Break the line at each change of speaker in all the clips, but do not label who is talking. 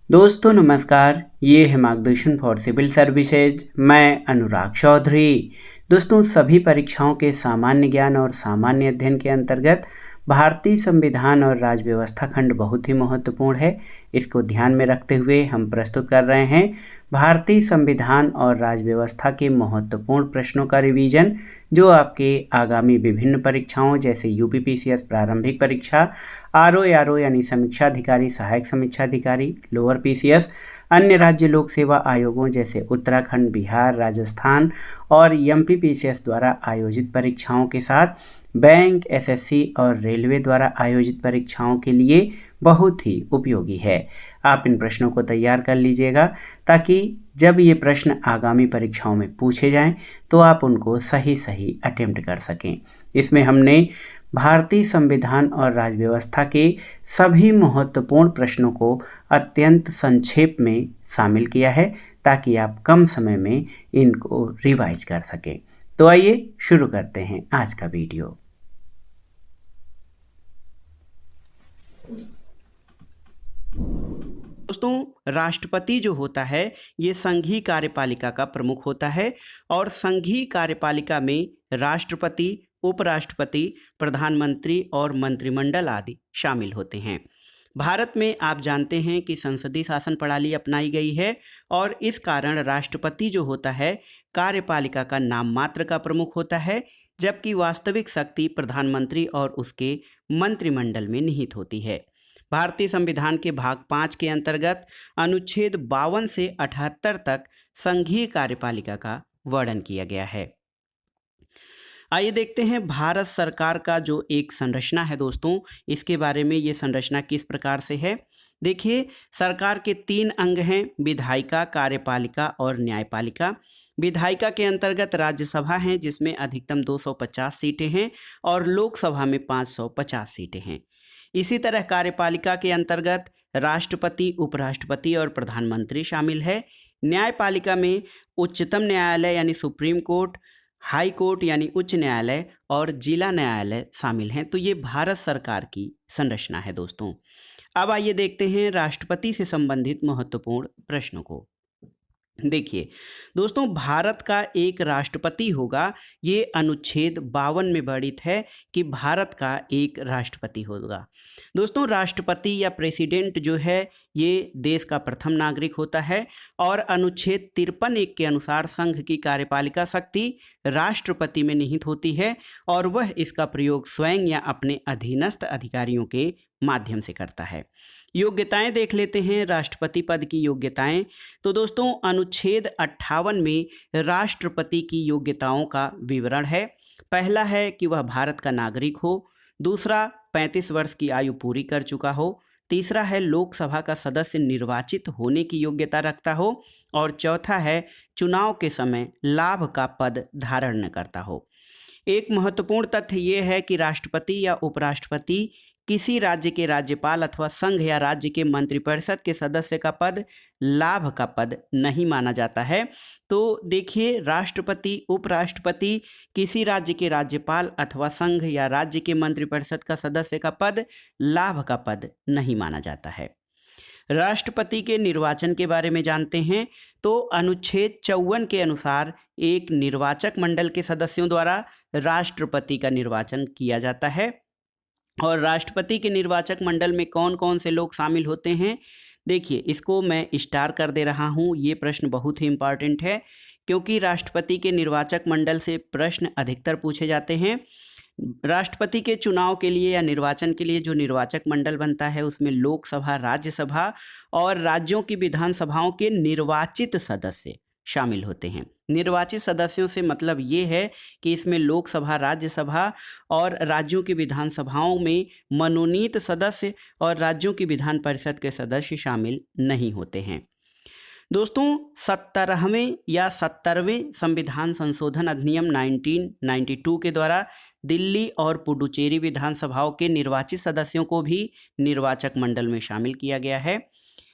दोस्तों नमस्कार, ये है मार्गदर्शन फॉर सिविल सर्विसेज। मैं अनुराग चौधरी। दोस्तों सभी परीक्षाओं के सामान्य ज्ञान और सामान्य अध्ययन के अंतर्गत भारतीय संविधान और राज्य व्यवस्था खंड बहुत ही महत्वपूर्ण है। इसको ध्यान में रखते हुए हम प्रस्तुत कर रहे हैं भारतीय संविधान और राज्य व्यवस्था के महत्वपूर्ण प्रश्नों का रिवीजन, जो आपके आगामी विभिन्न परीक्षाओं जैसे यूपीपीसीएस प्रारंभिक परीक्षा, आरओ यानी समीक्षा अधिकारी, सहायक समीक्षा अधिकारी, लोअर पीसीएस, अन्य राज्य लोक सेवा आयोगों जैसे उत्तराखंड, बिहार, राजस्थान और एमपीपीसीएस द्वारा आयोजित परीक्षाओं के साथ बैंक, एसएससी और रेलवे द्वारा आयोजित परीक्षाओं के लिए बहुत ही उपयोगी है। आप इन प्रश्नों को तैयार कर लीजिएगा ताकि जब ये प्रश्न आगामी परीक्षाओं में पूछे जाएं तो आप उनको सही सही अटेम्प्ट कर सकें। इसमें हमने भारतीय संविधान और राज्य व्यवस्था के सभी महत्वपूर्ण प्रश्नों को अत्यंत संक्षेप में शामिल किया है ताकि आप कम समय में इनको रिवाइज कर सकें। तो आइए शुरू करते हैं आज का वीडियो। दोस्तों राष्ट्रपति जो होता है ये संघीय कार्यपालिका का प्रमुख होता है और संघीय कार्यपालिका में राष्ट्रपति, उपराष्ट्रपति, प्रधानमंत्री और मंत्रिमंडल आदि शामिल होते हैं। भारत में आप जानते हैं कि संसदीय शासन प्रणाली अपनाई गई है और इस कारण राष्ट्रपति जो होता है कार्यपालिका का नाम मात्र का प्रमुख होता है, जबकि वास्तविक शक्ति प्रधानमंत्री और उसके मंत्रिमंडल में निहित होती है। भारतीय संविधान के भाग 5 के अंतर्गत अनुच्छेद 52 से 78 तक संघीय कार्यपालिका का वर्णन किया गया है। आइए देखते हैं भारत सरकार का जो एक संरचना है दोस्तों, इसके बारे में ये संरचना किस प्रकार से है। देखिए, सरकार के 3 अंग हैं, विधायिका, कार्यपालिका और न्यायपालिका। विधायिका के अंतर्गत राज्यसभा है जिसमें अधिकतम 250 सीटें हैं और लोकसभा में 550 सीटें हैं। इसी तरह कार्यपालिका के अंतर्गत राष्ट्रपति, उपराष्ट्रपति और प्रधानमंत्री शामिल है। न्यायपालिका में उच्चतम न्यायालय यानी सुप्रीम कोर्ट, हाई कोर्ट यानी उच्च न्यायालय और जिला न्यायालय शामिल हैं। तो ये भारत सरकार की संरचना है दोस्तों। अब आइए देखते हैं राष्ट्रपति से संबंधित महत्वपूर्ण प्रश्नों को। देखिए दोस्तों, भारत का एक राष्ट्रपति होगा, ये अनुच्छेद 52 में वर्णित है कि भारत का एक राष्ट्रपति होगा। दोस्तों राष्ट्रपति या प्रेसिडेंट जो है ये देश का प्रथम नागरिक होता है और अनुच्छेद 53(1) के अनुसार संघ की कार्यपालिका शक्ति राष्ट्रपति में निहित होती है और वह इसका प्रयोग स्वयं या अपने अधीनस्थ अधिकारियों के माध्यम से करता है। योग्यताएं देख लेते हैं, राष्ट्रपति पद की योग्यताएं। तो दोस्तों अनुच्छेद 58 में राष्ट्रपति की योग्यताओं का विवरण है। पहला है कि वह भारत का नागरिक हो, दूसरा 35 वर्ष की आयु पूरी कर चुका हो, तीसरा है लोकसभा का सदस्य निर्वाचित होने की योग्यता रखता हो और चौथा है चुनाव के समय लाभ का पद धारण न करता हो। एक महत्वपूर्ण तथ्य ये है कि राष्ट्रपति या उपराष्ट्रपति किसी राज्य के राज्यपाल अथवा संघ या राज्य के मंत्रिपरिषद के सदस्य का पद लाभ का पद नहीं माना जाता है। तो देखिए, राष्ट्रपति, उपराष्ट्रपति किसी राज्य के राज्यपाल अथवा संघ या राज्य के मंत्रिपरिषद का सदस्य का पद लाभ का पद नहीं माना जाता है। राष्ट्रपति के निर्वाचन के बारे में जानते हैं तो अनुच्छेद 54 के अनुसार एक निर्वाचक मंडल के सदस्यों द्वारा राष्ट्रपति का निर्वाचन किया जाता है। और राष्ट्रपति के निर्वाचक मंडल में कौन कौन से लोग शामिल होते हैं, देखिए इसको मैं स्टार कर दे रहा हूँ। ये प्रश्न बहुत ही इम्पॉर्टेंट है क्योंकि राष्ट्रपति के निर्वाचक मंडल से प्रश्न अधिकतर पूछे जाते हैं। राष्ट्रपति के चुनाव के लिए या निर्वाचन के लिए जो निर्वाचक मंडल बनता है उसमें लोकसभा, राज्यसभा और राज्यों की विधानसभाओं के निर्वाचित सदस्य शामिल होते हैं। निर्वाचित सदस्यों से मतलब ये है कि इसमें लोकसभा, राज्यसभा और राज्यों की विधानसभाओं में मनोनीत सदस्य और राज्यों की विधान परिषद के सदस्य शामिल नहीं होते हैं। दोस्तों 17वें या 70वें संविधान संशोधन अधिनियम 1992 के द्वारा दिल्ली और पुडुचेरी विधानसभाओं के निर्वाचित सदस्यों को भी निर्वाचक मंडल में शामिल किया गया है।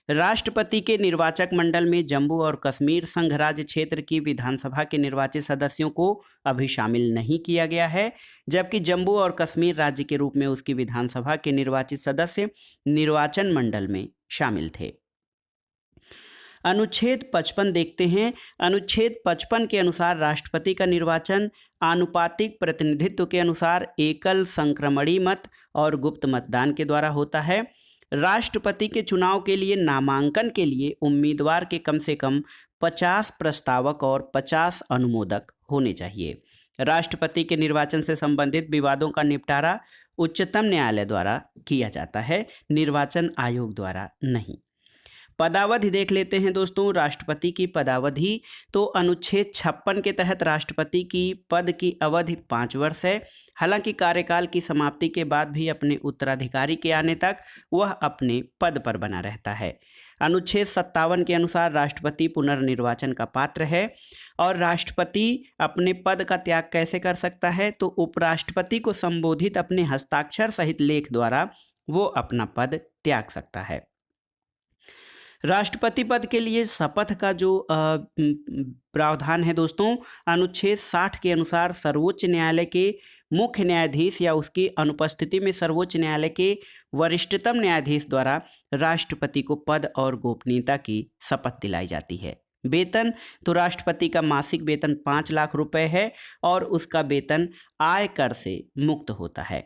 राष्ट्रपति के निर्वाचक मंडल में जम्मू और कश्मीर संघ राज्य क्षेत्र की विधानसभा के निर्वाचित सदस्यों को अभी शामिल नहीं किया गया है, जबकि जम्मू और कश्मीर राज्य के रूप में उसकी विधानसभा के निर्वाचित सदस्य निर्वाचन मंडल में शामिल थे। अनुच्छेद 55 देखते हैं। अनुच्छेद 55 के अनुसार राष्ट्रपति का निर्वाचन आनुपातिक प्रतिनिधित्व के अनुसार एकल संक्रमणीय मत और गुप्त मतदान के द्वारा होता है। राष्ट्रपति के चुनाव के लिए नामांकन के लिए उम्मीदवार के कम से कम 50 प्रस्तावक और 50 अनुमोदक होने चाहिए। राष्ट्रपति के निर्वाचन से संबंधित विवादों का निपटारा उच्चतम न्यायालय द्वारा किया जाता है, निर्वाचन आयोग द्वारा नहीं। पदावधि देख लेते हैं दोस्तों। राष्ट्रपति की पदावधि तो अनुच्छेद 56 के तहत राष्ट्रपति की पद की अवधि 5 वर्ष है। हालांकि कार्यकाल की समाप्ति के बाद भी अपने उत्तराधिकारी के आने तक वह अपने पद पर बना रहता है। अनुच्छेद 57 के अनुसार राष्ट्रपति पुनर्निर्वाचन का पात्र है और राष्ट्रपति अपने पद का त्याग कैसे कर सकता है, तो उपराष्ट्रपति को संबोधित अपने हस्ताक्षर सहित लेख द्वारा वो अपना पद त्याग सकता है। राष्ट्रपति पद के लिए शपथ का जो प्रावधान है दोस्तों, अनुच्छेद 60 के अनुसार सर्वोच्च न्यायालय के मुख्य न्यायाधीश या उसकी अनुपस्थिति में सर्वोच्च न्यायालय के वरिष्ठतम न्यायाधीश द्वारा राष्ट्रपति को पद और गोपनीयता की शपथ दिलाई जाती है। वेतन तो राष्ट्रपति का मासिक वेतन 5 लाख रुपए है और उसका वेतन आयकर से मुक्त होता है।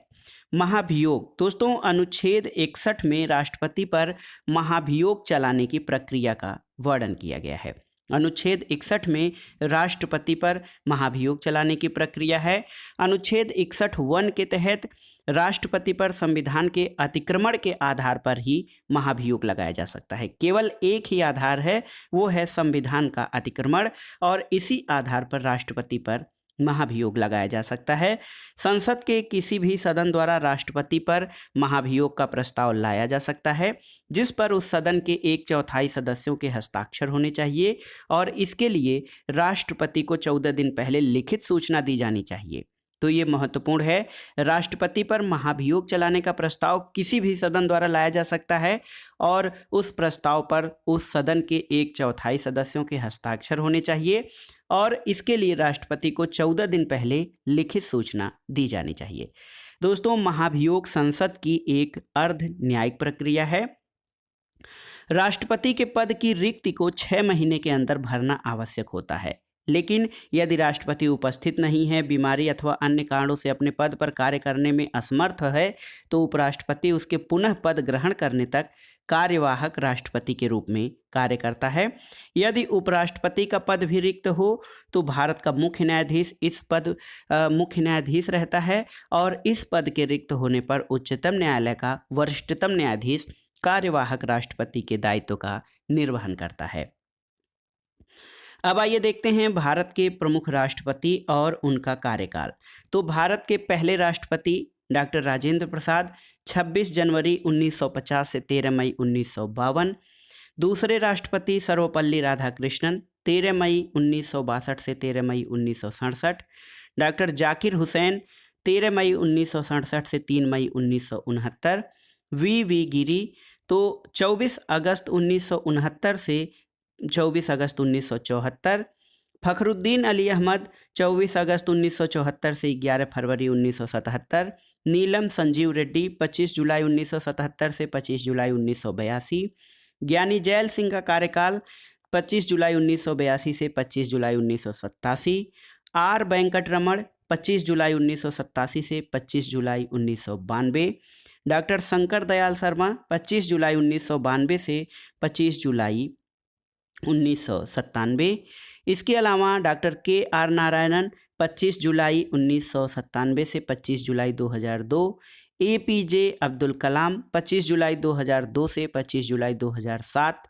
महाभियोग दोस्तों, अनुच्छेद 61 में राष्ट्रपति पर महाभियोग चलाने की प्रक्रिया का वर्णन किया गया है। अनुच्छेद 61 में राष्ट्रपति पर महाभियोग चलाने की प्रक्रिया है। अनुच्छेद 61(1) के तहत राष्ट्रपति पर संविधान के अतिक्रमण के आधार पर ही महाभियोग लगाया जा सकता है। केवल एक ही आधार है, वो है संविधान का अतिक्रमण, और इसी आधार पर राष्ट्रपति पर महाभियोग लगाया जा सकता है। संसद के किसी भी सदन द्वारा राष्ट्रपति पर महाभियोग का प्रस्ताव लाया जा सकता है, जिस पर उस सदन के 1/4 सदस्यों के हस्ताक्षर होने चाहिए और इसके लिए राष्ट्रपति को 14 दिन पहले लिखित सूचना दी जानी चाहिए। तो ये महत्वपूर्ण है। राष्ट्रपति पर महाभियोग चलाने का प्रस्ताव किसी भी सदन द्वारा लाया जा सकता है और उस प्रस्ताव पर उस सदन के 1/4 सदस्यों के हस्ताक्षर होने चाहिए और इसके लिए राष्ट्रपति को 14 दिन पहले लिखित सूचना दी जानी चाहिए। दोस्तों, महाभियोग संसद की एक अर्ध न्यायिक प्रक्रिया है। राष्ट्रपति के पद की रिक्ति को 6 महीने के अंदर भरना आवश्यक होता है, लेकिन यदि राष्ट्रपति उपस्थित नहीं है, बीमारी अथवा अन्य कारणों से अपने पद पर कार्य करने में असमर्थ है, तो उपराष्ट्रपति उसके पुनः पद ग्रहण करने तक कार्यवाहक राष्ट्रपति के रूप में कार्य करता है। यदि उपराष्ट्रपति का पद भी रिक्त हो तो भारत का मुख्य न्यायाधीश इस पद मुख्य न्यायाधीश रहता है और इस पद के रिक्त होने पर उच्चतम न्यायालय का वरिष्ठतम न्यायाधीश कार्यवाहक राष्ट्रपति के दायित्व का निर्वहन करता है। अब आइए देखते हैं भारत के प्रमुख राष्ट्रपति और उनका कार्यकाल। तो भारत के पहले राष्ट्रपति डॉक्टर राजेंद्र प्रसाद 26 जनवरी 1950 से 13 मई 1952। दूसरे राष्ट्रपति सर्वपल्ली राधाकृष्णन 13 मई 1962 से 13 मई 1967। डॉक्टर जाकिर हुसैन 13 मई 1967 से 3 मई 1969। वी गिरी तो 24 अगस्त 1969 से 24 अगस्त 1974। फखरुद्दीन अली अहमद 24 अगस्त 1974 से 11 फरवरी 1977। नीलम संजीव रेड्डी 25 जुलाई 1977 से 25 जुलाई 1982। ज्ञानी जैल सिंह का कार्यकाल 25 जुलाई 1982 से 25 जुलाई 1987। आर वेंकटरमण 25 जुलाई 1987 से 25 जुलाई 1992। डॉक्टर शंकर दयाल शर्मा 25 जुलाई 1992 से 25 जुलाई 1997। इसके अलावा डॉक्टर के.आर. नारायणन 25 जुलाई 1997 से 25 जुलाई 2002। ए.पी.जे. अब्दुल कलाम 25 जुलाई 2002 से 25 जुलाई 2007।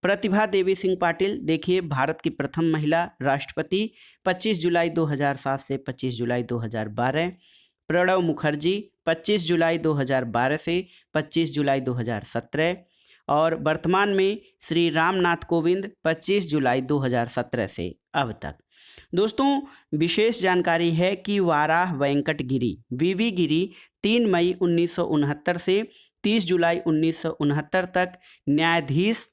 प्रतिभा देवी सिंह पाटिल, देखिए, भारत की प्रथम महिला राष्ट्रपति 25 जुलाई 2007 से 25 जुलाई 2012। प्रणब मुखर्जी 25 जुलाई 2012 से 25 जुलाई 2017 और वर्तमान में श्री रामनाथ कोविंद 25 जुलाई 2017 से अब तक। दोस्तों, विशेष जानकारी है कि वाराह वेंकट गिरी वी गिरी 3 मई 1969 से 30 जुलाई 1969 तक, न्यायाधीश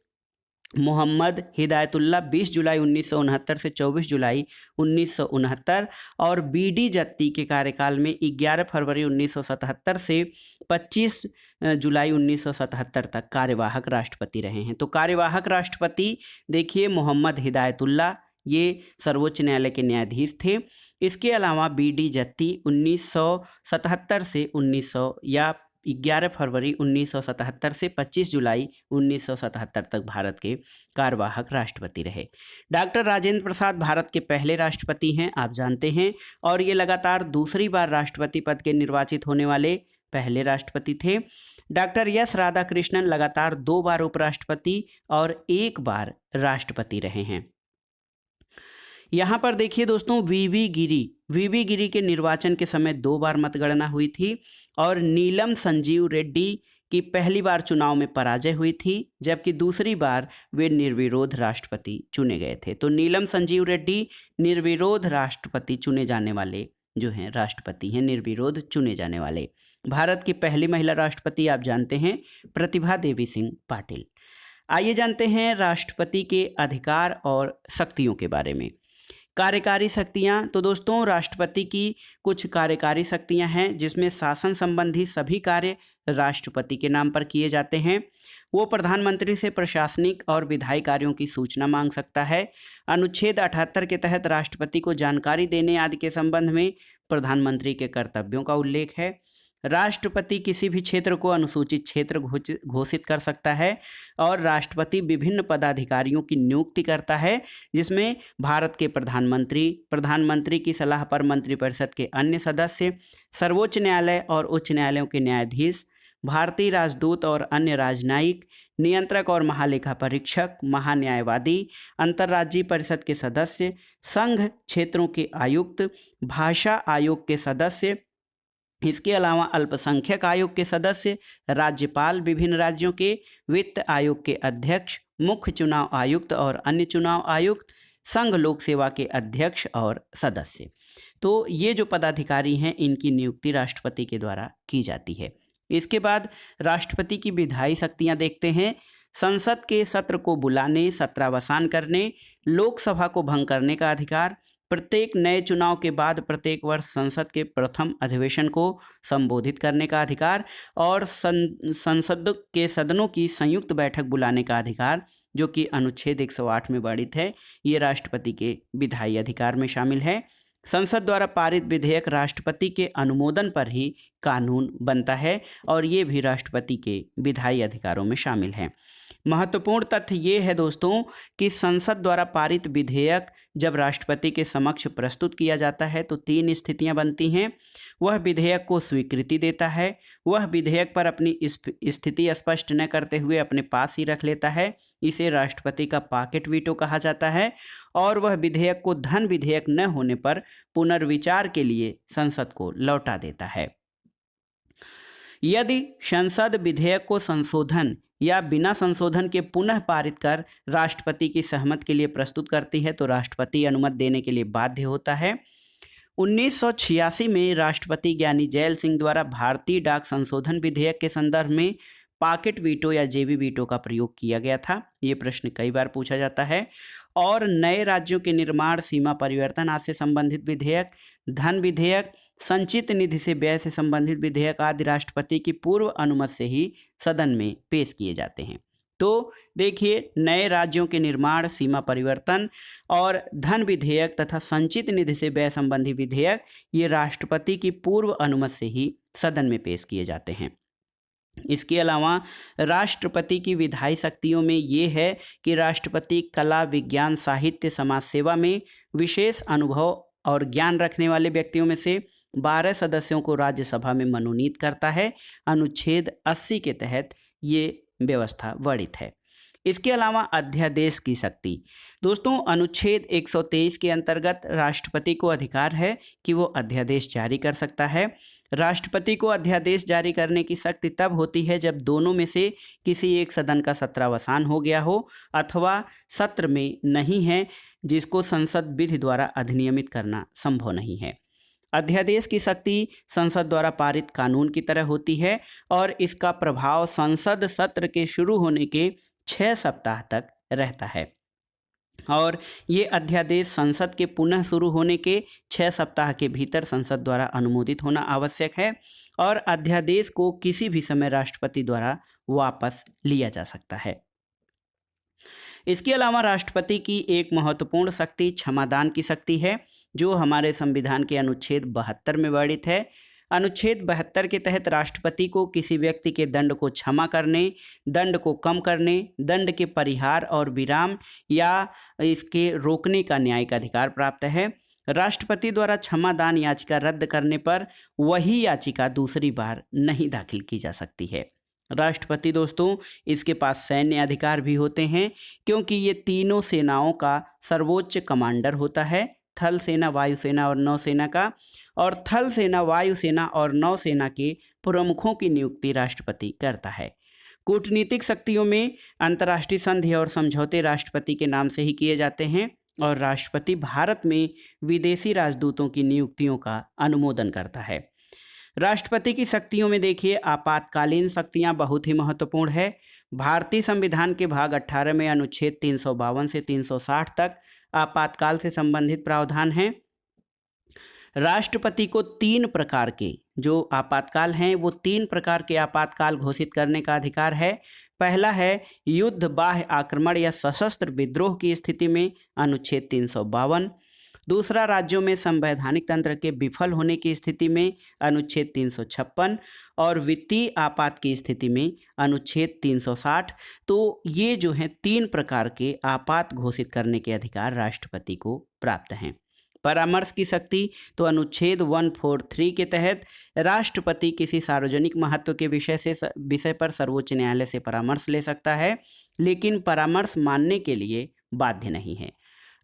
मोहम्मद हिदायतुल्लाह 20 जुलाई 1969 से 24 जुलाई 1969 और बी.डी. जत्ती के कार्यकाल में 11 फरवरी 1977 से 25 जुलाई 1977 तक कार्यवाहक राष्ट्रपति रहे हैं। तो कार्यवाहक राष्ट्रपति देखिए मोहम्मद हिदायतुल्लाह, ये सर्वोच्च न्यायालय के न्यायाधीश थे। इसके अलावा बी.डी. जत्ती 1977 से 1900 या 11 फरवरी 1977 से 25 जुलाई 1977 तक भारत के कार्यवाहक राष्ट्रपति रहे। डॉक्टर राजेंद्र प्रसाद भारत के पहले राष्ट्रपति हैं, आप जानते हैं, और ये लगातार दूसरी बार राष्ट्रपति पद के निर्वाचित होने वाले पहले राष्ट्रपति थे। डॉक्टर एस राधाकृष्णन लगातार 2 बार उपराष्ट्रपति और 1 बार राष्ट्रपति रहे हैं। यहाँ पर देखिए दोस्तों, वीवी गिरी के निर्वाचन के समय 2 बार मतगणना हुई थी और नीलम संजीव रेड्डी की पहली बार चुनाव में पराजय हुई थी, जबकि दूसरी बार वे निर्विरोध राष्ट्रपति चुने गए थे। तो नीलम संजीव रेड्डी निर्विरोध राष्ट्रपति चुने जाने वाले जो हैं राष्ट्रपति हैं, निर्विरोध चुने जाने वाले। भारत की पहली महिला राष्ट्रपति आप जानते हैं प्रतिभा देवी सिंह पाटिल। आइए जानते हैं राष्ट्रपति के अधिकार और शक्तियों के बारे में। कार्यकारी शक्तियां, तो दोस्तों राष्ट्रपति की कुछ कार्यकारी शक्तियां हैं जिसमें शासन संबंधी सभी कार्य राष्ट्रपति के नाम पर किए जाते हैं। वो प्रधानमंत्री से प्रशासनिक और विधायी कार्यों की सूचना मांग सकता है। अनुच्छेद 78 के तहत राष्ट्रपति को जानकारी देने आदि के संबंध में प्रधानमंत्री के कर्तव्यों का उल्लेख है। राष्ट्रपति किसी भी क्षेत्र को अनुसूचित क्षेत्र घोषित कर सकता है और राष्ट्रपति विभिन्न पदाधिकारियों की नियुक्ति करता है, जिसमें भारत के प्रधानमंत्री की सलाह पर मंत्रिपरिषद के अन्य सदस्य, सर्वोच्च न्यायालय और उच्च न्यायालयों के न्यायाधीश, भारतीय राजदूत और अन्य राजनयिक, नियंत्रक और महालेखा परीक्षक, महान्यायवादी, अंतर्राज्यीय परिषद के सदस्य, संघ क्षेत्रों के आयुक्त, भाषा आयोग के सदस्य, इसके अलावा अल्पसंख्यक आयोग के सदस्य, राज्यपाल, विभिन्न राज्यों के वित्त आयोग के अध्यक्ष, मुख्य चुनाव आयुक्त और अन्य चुनाव आयुक्त, संघ लोक सेवा के अध्यक्ष और सदस्य। तो ये जो पदाधिकारी हैं इनकी नियुक्ति राष्ट्रपति के द्वारा की जाती है। इसके बाद राष्ट्रपति की विधायी शक्तियां देखते हैं। संसद के सत्र को बुलाने, सत्रावसान करने, लोकसभा को भंग करने का अधिकार, प्रत्येक नए चुनाव के बाद प्रत्येक वर्ष संसद के प्रथम अधिवेशन को संबोधित करने का अधिकार और संसद के सदनों की संयुक्त बैठक बुलाने का अधिकार, जो कि अनुच्छेद 108 में वर्णित है, ये राष्ट्रपति के विधायी अधिकार में शामिल है। संसद द्वारा पारित विधेयक राष्ट्रपति के अनुमोदन पर ही कानून बनता है और ये भी राष्ट्रपति के विधायी अधिकारों में शामिल है। महत्वपूर्ण तथ्य ये है दोस्तों कि संसद द्वारा पारित विधेयक जब राष्ट्रपति के समक्ष प्रस्तुत किया जाता है तो 3 स्थितियां बनती हैं। वह विधेयक को स्वीकृति देता है, वह विधेयक पर अपनी स्थिति स्पष्ट न करते हुए अपने पास ही रख लेता है, इसे राष्ट्रपति का पॉकेट वीटो कहा जाता है, और वह विधेयक को धन विधेयक न होने पर पुनर्विचार के लिए संसद को लौटा देता है। यदि संसद विधेयक को संशोधन या बिना संशोधन के पुनः पारित कर राष्ट्रपति की सहमति के लिए प्रस्तुत करती है तो राष्ट्रपति अनुमति देने के लिए बाध्य होता है। 1986 में राष्ट्रपति ज्ञानी जैल सिंह द्वारा भारतीय डाक संशोधन विधेयक के संदर्भ में पॉकेट वीटो या जेबी वीटो का प्रयोग किया गया था। ये प्रश्न कई बार पूछा जाता है। और नए राज्यों के निर्माण, सीमा परिवर्तन आदि से संबंधित विधेयक, धन विधेयक, संचित निधि से व्यय से संबंधित विधेयक आदि राष्ट्रपति की पूर्व अनुमति से ही सदन में पेश किए जाते हैं। तो देखिए, नए राज्यों के निर्माण, सीमा परिवर्तन और धन विधेयक तथा संचित निधि से व्यय संबंधी विधेयक ये राष्ट्रपति की पूर्व अनुमति से ही सदन में पेश किए जाते हैं। इसके अलावा राष्ट्रपति की विधायी शक्तियों में ये है कि राष्ट्रपति कला, विज्ञान, साहित्य, समाज सेवा में विशेष अनुभव और ज्ञान रखने वाले व्यक्तियों में से 12 सदस्यों को राज्यसभा में मनोनीत करता है। अनुच्छेद 80 के तहत ये व्यवस्था वर्णित है। इसके अलावा अध्यादेश की शक्ति, दोस्तों अनुच्छेद 123 के अंतर्गत राष्ट्रपति को अधिकार है कि वो अध्यादेश जारी कर सकता है। राष्ट्रपति को अध्यादेश जारी करने की शक्ति तब होती है जब दोनों में से किसी एक सदन का सत्रावसान हो गया हो अथवा सत्र में नहीं है, जिसको संसद विधि द्वारा अधिनियमित करना संभव नहीं है। अध्यादेश की शक्ति संसद द्वारा पारित कानून की तरह होती है और इसका प्रभाव संसद सत्र के शुरू होने के 6 सप्ताह तक रहता है। और ये अध्यादेश संसद के पुनः शुरू होने के 6 सप्ताह के भीतर संसद द्वारा अनुमोदित होना आवश्यक है और अध्यादेश को किसी भी समय राष्ट्रपति द्वारा वापस लिया जा सकता है। इसके अलावा राष्ट्रपति की एक महत्वपूर्ण शक्ति क्षमादान की शक्ति है, जो हमारे संविधान के अनुच्छेद 72 में वर्णित है। अनुच्छेद 72 के तहत राष्ट्रपति को किसी व्यक्ति के दंड को क्षमा करने, दंड को कम करने, दंड के परिहार और विराम या इसके रोकने का न्यायिक अधिकार प्राप्त है। राष्ट्रपति द्वारा क्षमादान याचिका रद्द करने पर वही याचिका दूसरी बार नहीं दाखिल की जा सकती है। राष्ट्रपति दोस्तों, इसके पास सैन्य अधिकार भी होते हैं, क्योंकि ये तीनों सेनाओं का सर्वोच्च कमांडर होता है, थल सेना, वायुसेना और नौसेना का। और थल सेना, वायुसेना और नौसेना के प्रमुखों की नियुक्ति राष्ट्रपति करता है। कूटनीतिक शक्तियों में अंतर्राष्ट्रीय संधि और समझौते राष्ट्रपति के नाम से ही किए जाते हैं और राष्ट्रपति भारत में विदेशी राजदूतों की नियुक्तियों का अनुमोदन करता है। राष्ट्रपति की शक्तियों में देखिए, आपातकालीन शक्तियां बहुत ही महत्वपूर्ण है। भारतीय संविधान के भाग 18 में अनुच्छेद 352 से 360 तक आपातकाल से संबंधित प्रावधान हैं। राष्ट्रपति को 3 प्रकार के जो आपातकाल हैं, वो 3 प्रकार के आपातकाल घोषित करने का अधिकार है। पहला है युद्ध, बाह्य आक्रमण या सशस्त्र विद्रोह की स्थिति में, अनुच्छेद 352। दूसरा, राज्यों में संवैधानिक तंत्र के विफल होने की स्थिति में, अनुच्छेद 356। और वित्तीय आपात की स्थिति में, अनुच्छेद 360। तो ये जो हैं 3 प्रकार के आपात घोषित करने के अधिकार राष्ट्रपति को प्राप्त हैं। परामर्श की शक्ति, तो अनुच्छेद 143 के तहत राष्ट्रपति किसी सार्वजनिक महत्व के विषय पर सर्वोच्च न्यायालय से परामर्श ले सकता है, लेकिन परामर्श मानने के लिए बाध्य नहीं है।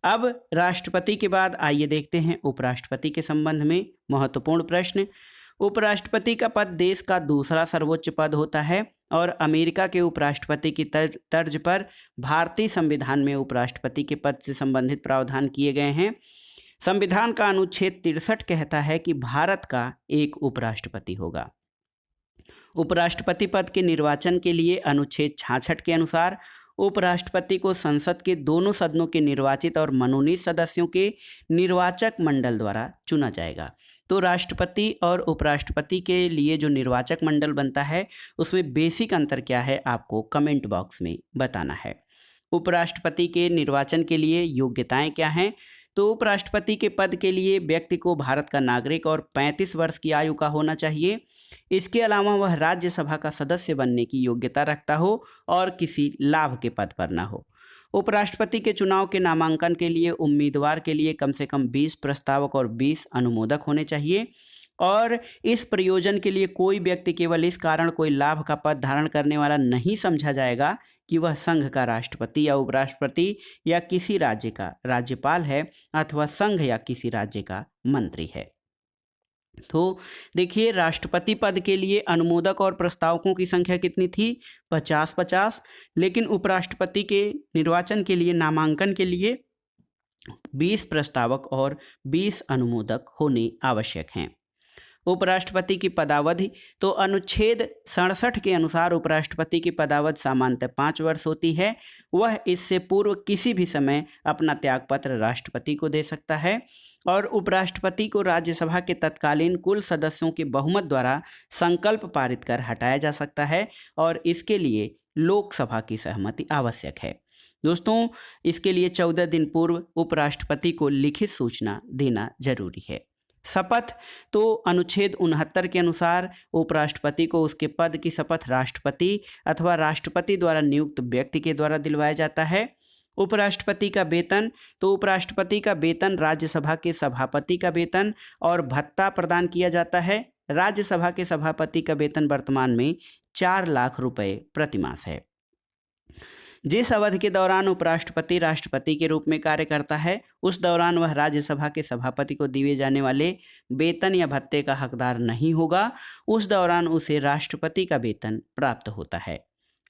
अब राष्ट्रपति के बाद आइए देखते हैं उपराष्ट्रपति के संबंध में महत्वपूर्ण प्रश्न। उपराष्ट्रपति का पद देश का दूसरा सर्वोच्च पद होता है और अमेरिका के उपराष्ट्रपति की तर्ज पर भारतीय संविधान में उपराष्ट्रपति के पद से संबंधित प्रावधान किए गए हैं। संविधान का अनुच्छेद 63 कहता है कि भारत का एक उपराष्ट्रपति होगा। उपराष्ट्रपति पद के निर्वाचन के लिए अनुच्छेद 66 के अनुसार उपराष्ट्रपति को संसद के दोनों सदनों के निर्वाचित और मनोनीत सदस्यों के निर्वाचक मंडल द्वारा चुना जाएगा। तो राष्ट्रपति और उपराष्ट्रपति के लिए जो निर्वाचक मंडल बनता है, उसमें बेसिक अंतर क्या है आपको कमेंट बॉक्स में बताना है। उपराष्ट्रपति के निर्वाचन के लिए योग्यताएं क्या हैं? तो उपराष्ट्रपति के पद के लिए व्यक्ति को भारत का नागरिक और 35 वर्ष की आयु का होना चाहिए। इसके अलावा वह राज्यसभा का सदस्य बनने की योग्यता रखता हो और किसी लाभ के पद पर न हो। उपराष्ट्रपति के चुनाव के नामांकन के लिए उम्मीदवार के लिए कम से कम 20 प्रस्तावक और 20 अनुमोदक होने चाहिए और इस प्रयोजन के लिए कोई व्यक्ति केवल इस कारण कोई लाभ का पद धारण करने वाला नहीं समझा जाएगा कि वह संघ का राष्ट्रपति या उपराष्ट्रपति या किसी राज्य का राज्यपाल है अथवा संघ या किसी राज्य का मंत्री है। तो देखिए, राष्ट्रपति पद के लिए अनुमोदक और प्रस्तावकों की संख्या कितनी थी? 50-50। लेकिन उपराष्ट्रपति के निर्वाचन के लिए नामांकन के लिए 20 प्रस्तावक और 20 अनुमोदक होने आवश्यक हैं। उपराष्ट्रपति की पदावधि, तो अनुच्छेद 67 के अनुसार उपराष्ट्रपति की पदावधि सामान्यतः 5 वर्ष होती है। वह इससे पूर्व किसी भी समय अपना त्यागपत्र राष्ट्रपति को दे सकता है और उपराष्ट्रपति को राज्यसभा के तत्कालीन कुल सदस्यों के बहुमत द्वारा संकल्प पारित कर हटाया जा सकता है और इसके लिए लोकसभा की सहमति आवश्यक है। दोस्तों, इसके लिए 14 दिन पूर्व उपराष्ट्रपति को लिखित सूचना देना जरूरी है। शपथ, तो अनुच्छेद 69 के अनुसार उपराष्ट्रपति को उसके पद की शपथ राष्ट्रपति अथवा राष्ट्रपति द्वारा नियुक्त व्यक्ति के द्वारा दिलवाया जाता है। उपराष्ट्रपति का वेतन, तो उपराष्ट्रपति का वेतन राज्यसभा के सभापति का वेतन और भत्ता प्रदान किया जाता है। राज्यसभा के सभापति का वेतन वर्तमान में 4 लाख रुपए प्रतिमास है। जिस अवधि के दौरान उपराष्ट्रपति राष्ट्रपति के रूप में कार्य करता है, उस दौरान वह राज्यसभा के सभापति को दिए जाने वाले वेतन या भत्ते का हकदार नहीं होगा। उस दौरान उसे राष्ट्रपति का वेतन प्राप्त होता है।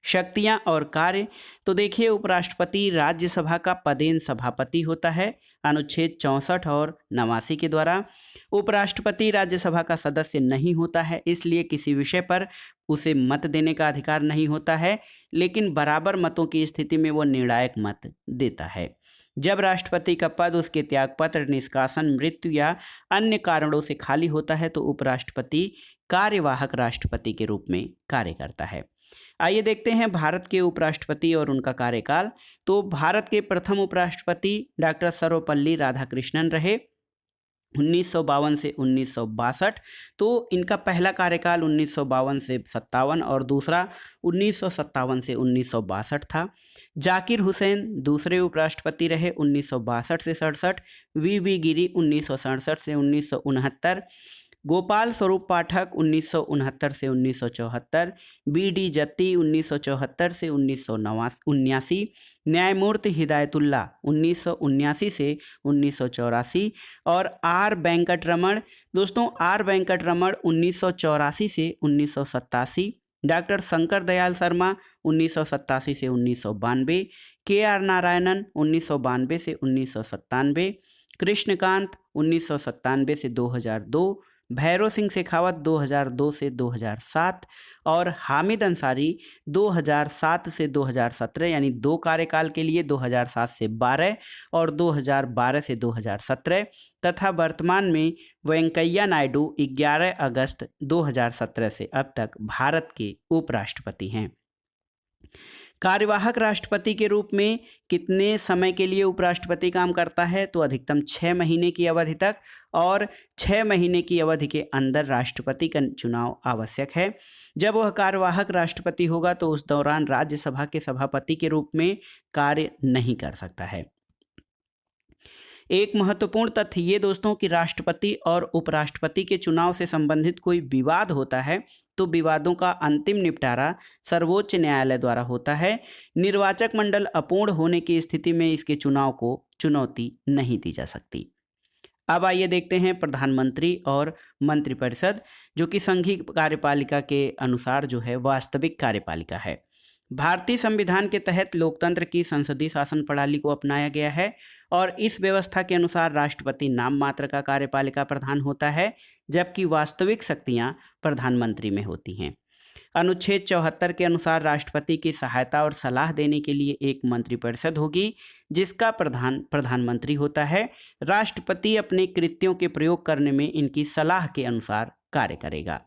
शक्तियां और कार्य, तो देखिए, उपराष्ट्रपति राज्यसभा का पदेन सभापति होता है अनुच्छेद 64 और 89 के द्वारा। उपराष्ट्रपति राज्यसभा का सदस्य नहीं होता है, इसलिए किसी विषय पर उसे मत देने का अधिकार नहीं होता है, लेकिन बराबर मतों की स्थिति में वो निर्णायक मत देता है। जब राष्ट्रपति का पद उसके त्यागपत्र, निष्कासन, मृत्यु या अन्य कारणों से खाली होता है तो उपराष्ट्रपति कार्यवाहक राष्ट्रपति के रूप में कार्य करता है। आइए देखते हैं भारत के उपराष्ट्रपति और उनका कार्यकाल। तो भारत के प्रथम उपराष्ट्रपति डॉक्टर सर्वपल्ली राधाकृष्णन रहे 1952 से 1962। तो इनका पहला कार्यकाल 1952 से 57 और दूसरा 1957 से 1962 था। जाकिर हुसैन दूसरे उपराष्ट्रपति रहे 1962 से 67। वी गिरी 1967 से 1969। गोपाल स्वरूप पाठक 1969 से 1974। डी जत्ती 1974 से 1979। न्यायमूर्ति हिदायतुल्ला 1979 से 1984 और आर वेंकटरमण। दोस्तों आर वेंकटरमण 1984 से 1987। डॉक्टर शंकर दयाल शर्मा 1987 से 1992। के आर नारायणन 1992 से 1997। कृष्णकांत 1997 से 2002। भैरव सिंह शेखावत 2002 से 2007 और हामिद अंसारी 2007 से 2017, यानी 2 कार्यकाल के लिए 2007 से 12 और 2012 से 2017, तथा वर्तमान में वेंकैया नायडू 11 अगस्त 2017 से अब तक भारत के उपराष्ट्रपति हैं। कार्यवाहक राष्ट्रपति के रूप में कितने समय के लिए उपराष्ट्रपति काम करता है? तो अधिकतम 6 महीने की अवधि तक, और 6 महीने की अवधि के अंदर राष्ट्रपति का चुनाव आवश्यक है। जब वह कार्यवाहक राष्ट्रपति होगा तो उस दौरान राज्यसभा के सभापति के रूप में कार्य नहीं कर सकता है। एक महत्वपूर्ण तथ्य ये दोस्तों कि राष्ट्रपति और उपराष्ट्रपति के चुनाव से संबंधित कोई विवाद होता है तो विवादों का अंतिम निपटारा सर्वोच्च न्यायालय द्वारा होता है। निर्वाचक मंडल अपूर्ण होने की स्थिति में इसके चुनाव को चुनौती नहीं दी जा सकती। अब आइए देखते हैं प्रधानमंत्री और मंत्रिपरिषद, जो कि संघीय कार्यपालिका के अनुसार जो है वास्तविक कार्यपालिका है। भारतीय संविधान के तहत लोकतंत्र की संसदीय शासन प्रणाली को अपनाया गया है और इस व्यवस्था के अनुसार राष्ट्रपति नाम मात्र का कार्यपालिका प्रधान होता है, जबकि वास्तविक शक्तियां प्रधानमंत्री में होती हैं। अनुच्छेद 74 के अनुसार राष्ट्रपति की सहायता और सलाह देने के लिए एक मंत्रिपरिषद होगी, जिसका प्रधानमंत्री होता है। राष्ट्रपति अपने कृत्यों के प्रयोग करने में इनकी सलाह के अनुसार कार्य करेगा।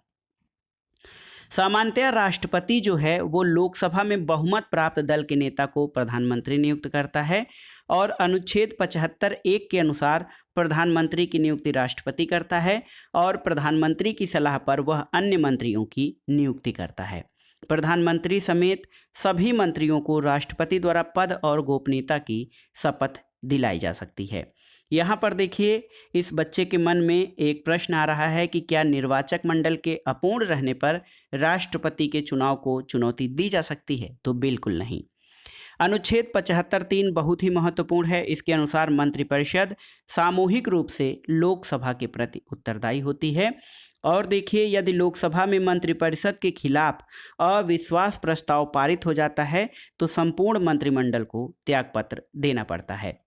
सामान्यतः राष्ट्रपति जो है वो लोकसभा में बहुमत प्राप्त दल के नेता को प्रधानमंत्री नियुक्त करता है और अनुच्छेद 75(1) के अनुसार प्रधानमंत्री की नियुक्ति राष्ट्रपति करता है और प्रधानमंत्री की सलाह पर वह अन्य मंत्रियों की नियुक्ति करता है। प्रधानमंत्री समेत सभी मंत्रियों को राष्ट्रपति द्वारा पद और गोपनीयता की शपथ दिलाई जा सकती है। यहाँ पर देखिए, इस बच्चे के मन में एक प्रश्न आ रहा है कि क्या निर्वाचक मंडल के अपूर्ण रहने पर राष्ट्रपति के चुनाव को चुनौती दी जा सकती है? तो बिल्कुल नहीं। अनुच्छेद 75(3) बहुत ही महत्वपूर्ण है। इसके अनुसार मंत्रिपरिषद सामूहिक रूप से लोकसभा के प्रति उत्तरदायी होती है। और देखिए, यदि लोकसभा में मंत्रिपरिषद के खिलाफ अविश्वास प्रस्ताव पारित हो जाता है तो संपूर्ण मंत्रिमंडल को त्यागपत्र देना पड़ता है।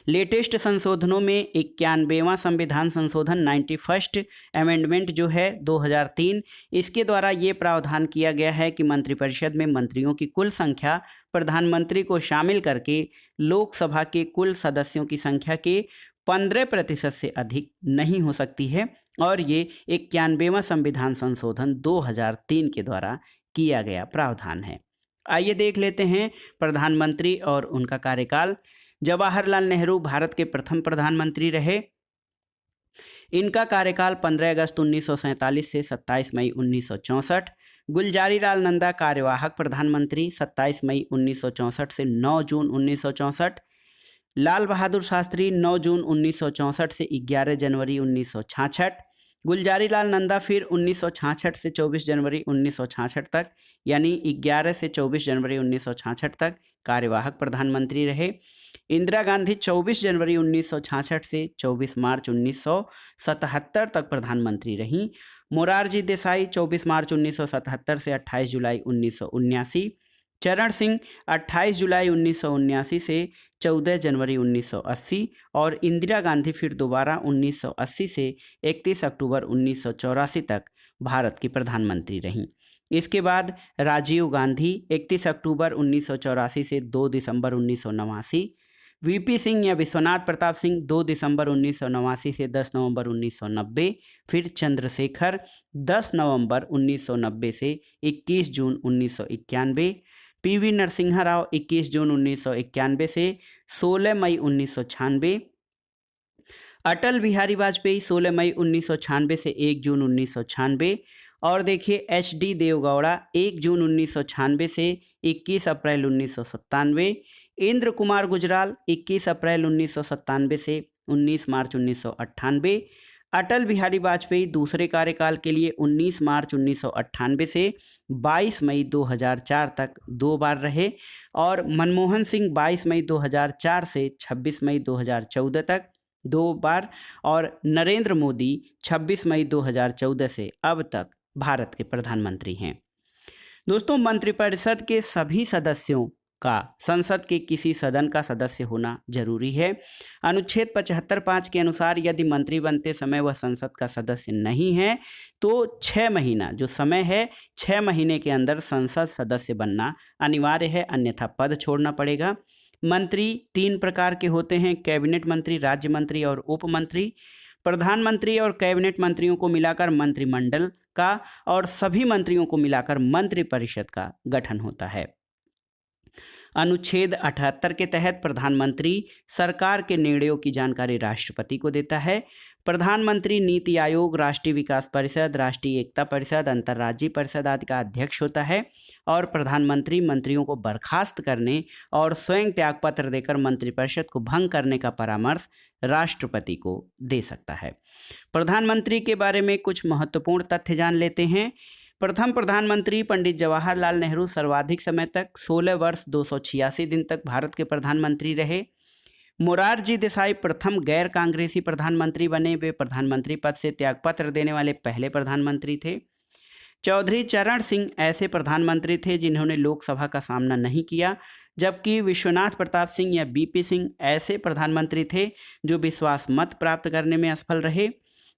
लेटेस्ट संशोधनों में 91वां संविधान संशोधन 91st अमेंडमेंट जो है 2003, इसके द्वारा ये प्रावधान किया गया है कि मंत्रिपरिषद में मंत्रियों की कुल संख्या प्रधानमंत्री को शामिल करके लोकसभा के कुल सदस्यों की संख्या के 15% से अधिक नहीं हो सकती है और ये 91वां संविधान संशोधन 2003 के द्वारा किया गया प्रावधान है। आइए देख लेते हैं प्रधानमंत्री और उनका कार्यकाल। जवाहरलाल नेहरू भारत के प्रथम प्रधानमंत्री रहे। इनका कार्यकाल 15 अगस्त 1947 से 27 मई 1964। गुलजारीलाल नंदा कार्यवाहक प्रधानमंत्री 27 मई 1964 से 9 जून 1964। लाल बहादुर शास्त्री 9 जून 1964 से 11 जनवरी 1966। गुलजारीलाल नंदा फिर 1966 से 24 जनवरी 1966 तक, यानी 11 से 24 जनवरी 1966 तक कार्यवाहक प्रधानमंत्री रहे। इंदिरा गांधी 24 जनवरी 1966 से 24 मार्च 1977 तक प्रधानमंत्री रहीं। मोरारजी देसाई 24 मार्च 1977 से 28 जुलाई 1979। चरण सिंह 28 जुलाई 1979 से 14 जनवरी 1980 और इंदिरा गांधी फिर दोबारा 1980 से 31 अक्टूबर 1984 तक भारत की प्रधानमंत्री रहीं। इसके बाद राजीव गांधी 31 अक्टूबर 1984 से 2 दिसंबर 1989। वीपी सिंह या विश्वनाथ प्रताप सिंह 2 दिसंबर 1989 से 10 नवंबर 1990, फिर चंद्रशेखर 10 नवंबर 1990 से 21 जून 1991, पीवी नरसिम्हा राव 21 जून 1991 से 16 मई 1996, अटल बिहारी वाजपेयी 16 मई 1996 से 1 जून 1996, और देखिए HD देवगौड़ा 1 जून 1996 से 21 अप्रैल 1997, इंद्र कुमार गुजराल 21 अप्रैल 1997 से 19 मार्च 1998, अटल बिहारी वाजपेयी दूसरे कार्यकाल के लिए 19 मार्च 1998 से 22 मई 2004 तक 2 बार रहे, और मनमोहन सिंह 22 मई 2004 से 26 मई 2014 तक 2 बार, और नरेंद्र मोदी 26 मई 2014 से अब तक भारत के प्रधानमंत्री हैं। दोस्तों, मंत्रिपरिषद के सभी सदस्यों का संसद के किसी सदन का सदस्य होना जरूरी है। अनुच्छेद 75(5) के अनुसार यदि मंत्री बनते समय वह संसद का सदस्य नहीं है तो 6 महीना जो समय है, 6 महीने के अंदर संसद सदस्य बनना अनिवार्य है, अन्यथा पद छोड़ना पड़ेगा। मंत्री 3 प्रकार के होते हैं: कैबिनेट मंत्री, राज्य मंत्री और उप मंत्री। प्रधानमंत्री और कैबिनेट मंत्रियों को मिलाकर मंत्रिमंडल का और सभी मंत्रियों को मिलाकर मंत्रिपरिषद का गठन होता है। अनुच्छेद 78 के तहत प्रधानमंत्री सरकार के निर्णयों की जानकारी राष्ट्रपति को देता है। प्रधानमंत्री नीति आयोग, राष्ट्रीय विकास परिषद, राष्ट्रीय एकता परिषद, अंतर्राज्यीय परिषद आदि का अध्यक्ष होता है, और प्रधानमंत्री मंत्रियों को बर्खास्त करने और स्वयं त्यागपत्र देकर मंत्रिपरिषद को भंग करने का परामर्श राष्ट्रपति को दे सकता है। प्रधानमंत्री के बारे में कुछ महत्वपूर्ण तथ्य जान लेते हैं। प्रथम प्रधानमंत्री पंडित जवाहरलाल नेहरू सर्वाधिक समय तक 16 वर्ष 286 दिन तक भारत के प्रधानमंत्री रहे। मोरारजी देसाई प्रथम गैर कांग्रेसी प्रधानमंत्री बने, वे प्रधानमंत्री पद से त्यागपत्र देने वाले पहले प्रधानमंत्री थे। चौधरी चरण सिंह ऐसे प्रधानमंत्री थे जिन्होंने लोकसभा का सामना नहीं किया, जबकि विश्वनाथ प्रताप सिंह या बीपी सिंह ऐसे प्रधानमंत्री थे जो विश्वास मत प्राप्त करने में असफल रहे।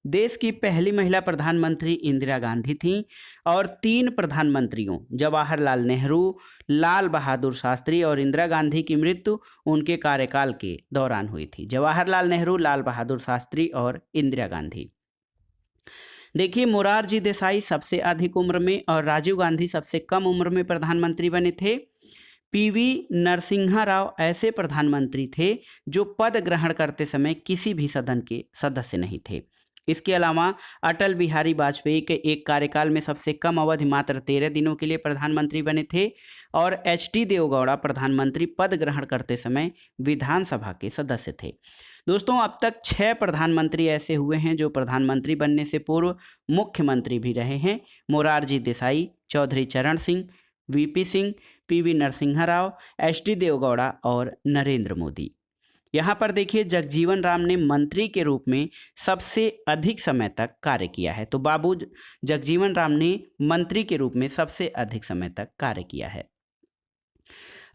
देश की पहली महिला प्रधानमंत्री इंदिरा गांधी थीं, और 3 प्रधानमंत्रियों जवाहरलाल नेहरू, लाल बहादुर शास्त्री और इंदिरा गांधी की मृत्यु उनके कार्यकाल के दौरान हुई थी। जवाहरलाल नेहरू, लाल बहादुर शास्त्री और इंदिरा गांधी। देखिए, मोरारजी देसाई सबसे अधिक उम्र में और राजीव गांधी सबसे कम उम्र में प्रधानमंत्री बने थे। पीवी नरसिम्हा राव ऐसे प्रधानमंत्री थे जो पद ग्रहण करते समय किसी भी सदन के सदस्य नहीं थे। इसके अलावा अटल बिहारी वाजपेयी के एक कार्यकाल में सबसे कम अवधि मात्र 13 दिनों के लिए प्रधानमंत्री बने थे, और HD देवगौड़ा प्रधानमंत्री पद ग्रहण करते समय विधानसभा के सदस्य थे। दोस्तों, अब तक 6 प्रधानमंत्री ऐसे हुए हैं जो प्रधानमंत्री बनने से पूर्व मुख्यमंत्री भी रहे हैं: Morarji Desai, Chaudhary Charan Singh, VP Singh, PV Narasimha Rao, HD Deve Gowda और नरेंद्र मोदी। यहाँ पर देखिए, जगजीवन राम ने मंत्री के रूप में सबसे अधिक समय तक कार्य किया है। तो बाबू जगजीवन राम ने मंत्री के रूप में सबसे अधिक समय तक कार्य किया है।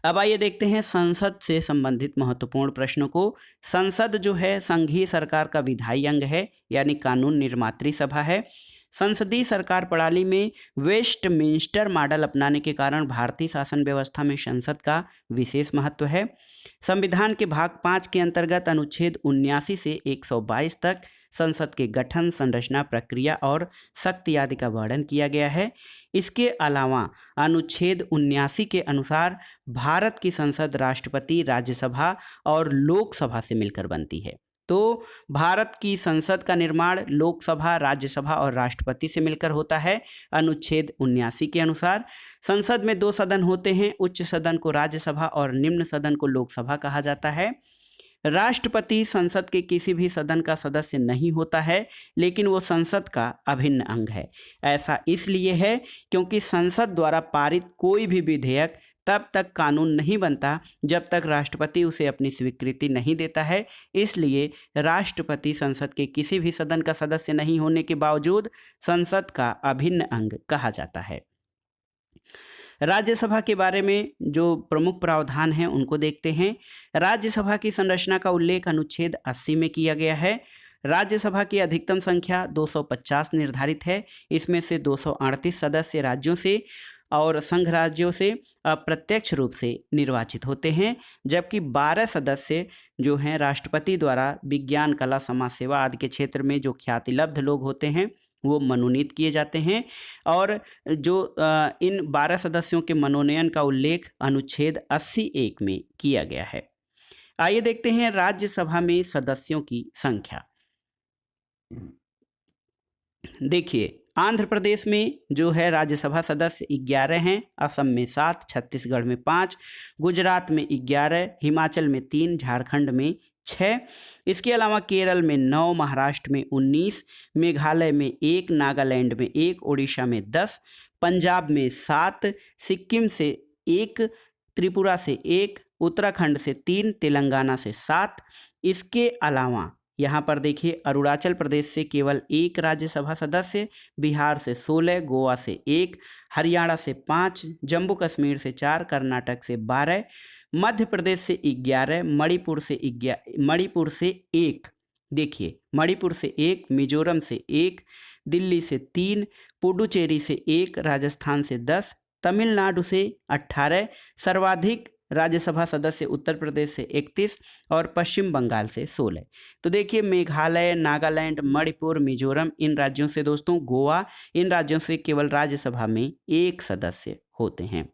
अब आइए देखते हैं संसद से संबंधित महत्वपूर्ण प्रश्नों को। संसद जो है संघीय सरकार का विधायी अंग है, यानी कानून निर्मात्री सभा है। संसदीय सरकार प्रणाली में वेस्टमिंस्टर मॉडल अपनाने के कारण भारतीय शासन व्यवस्था में संसद का विशेष महत्व है। संविधान के भाग 5 के अंतर्गत अनुच्छेद 79 से 122 तक संसद के गठन, संरचना, प्रक्रिया और शक्ति आदि का वर्णन किया गया है। इसके अलावा अनुच्छेद 79 के अनुसार भारत की संसद राष्ट्रपति, राज्यसभा और लोकसभा से मिलकर बनती है। तो भारत की संसद का निर्माण लोकसभा, राज्यसभा और राष्ट्रपति से मिलकर होता है। अनुच्छेद 79 के अनुसार संसद में 2 सदन होते हैं, उच्च सदन को राज्यसभा और निम्न सदन को लोकसभा कहा जाता है। राष्ट्रपति संसद के किसी भी सदन का सदस्य नहीं होता है, लेकिन वो संसद का अभिन्न अंग है। ऐसा इसलिए है क्योंकि संसद द्वारा पारित कोई भी विधेयक तब तक कानून नहीं बनता जब तक राष्ट्रपति उसे अपनी स्वीकृति नहीं देता है। इसलिए राष्ट्रपति संसद के किसी भी सदन का सदस्य नहीं होने के बावजूद संसद का अभिन्न अंग कहा जाता है। राज्यसभा के बारे में जो प्रमुख प्रावधान हैं उनको देखते हैं। राज्यसभा की संरचना का उल्लेख अनुच्छेद 80 में किया गया है। राज्यसभा की अधिकतम संख्या 250 निर्धारित है। इसमें से 238 सदस्य राज्यों से और संघ राज्यों से अप्रत्यक्ष रूप से निर्वाचित होते हैं, जबकि 12 सदस्य जो हैं राष्ट्रपति द्वारा विज्ञान, कला, समाज सेवा आदि के क्षेत्र में जो ख्यातिलब्ध लोग होते हैं वो मनोनीत किए जाते हैं। और जो इन 12 सदस्यों के मनोनयन का उल्लेख अनुच्छेद 80(1) में किया गया है। आइए देखते हैं राज्यसभा में सदस्यों की संख्या। देखिए, आंध्र प्रदेश में जो है राज्यसभा सदस्य 11 हैं, असम में 7, छत्तीसगढ़ में 5, गुजरात में 11, हिमाचल में 3, झारखंड में 6, इसके अलावा केरल में 9, महाराष्ट्र में 19, मेघालय में 1, नागालैंड में 1, उड़ीसा में 10, पंजाब में 7, सिक्किम से 1, त्रिपुरा से 1, उत्तराखंड से 3, तेलंगाना से 7। इसके अलावा यहाँ पर देखिए अरुणाचल प्रदेश से केवल 1 राज्यसभा सदस्य, बिहार से 16, गोवा से 1, हरियाणा से 5, जम्मू कश्मीर से 4, कर्नाटक से 12, मध्य प्रदेश से 11, मणिपुर से 1, देखिए मणिपुर से 1, मिजोरम से 1, दिल्ली से 3, पुडुचेरी से 1, राजस्थान से 10, तमिलनाडु से 18, सर्वाधिक राज्यसभा सदस्य उत्तर प्रदेश से 31 और पश्चिम बंगाल से 16। तो देखिए मेघालय, नागालैंड, मणिपुर, मिजोरम, इन राज्यों से दोस्तों गोवा, इन राज्यों से केवल राज्यसभा में 1 सदस्य होते हैं।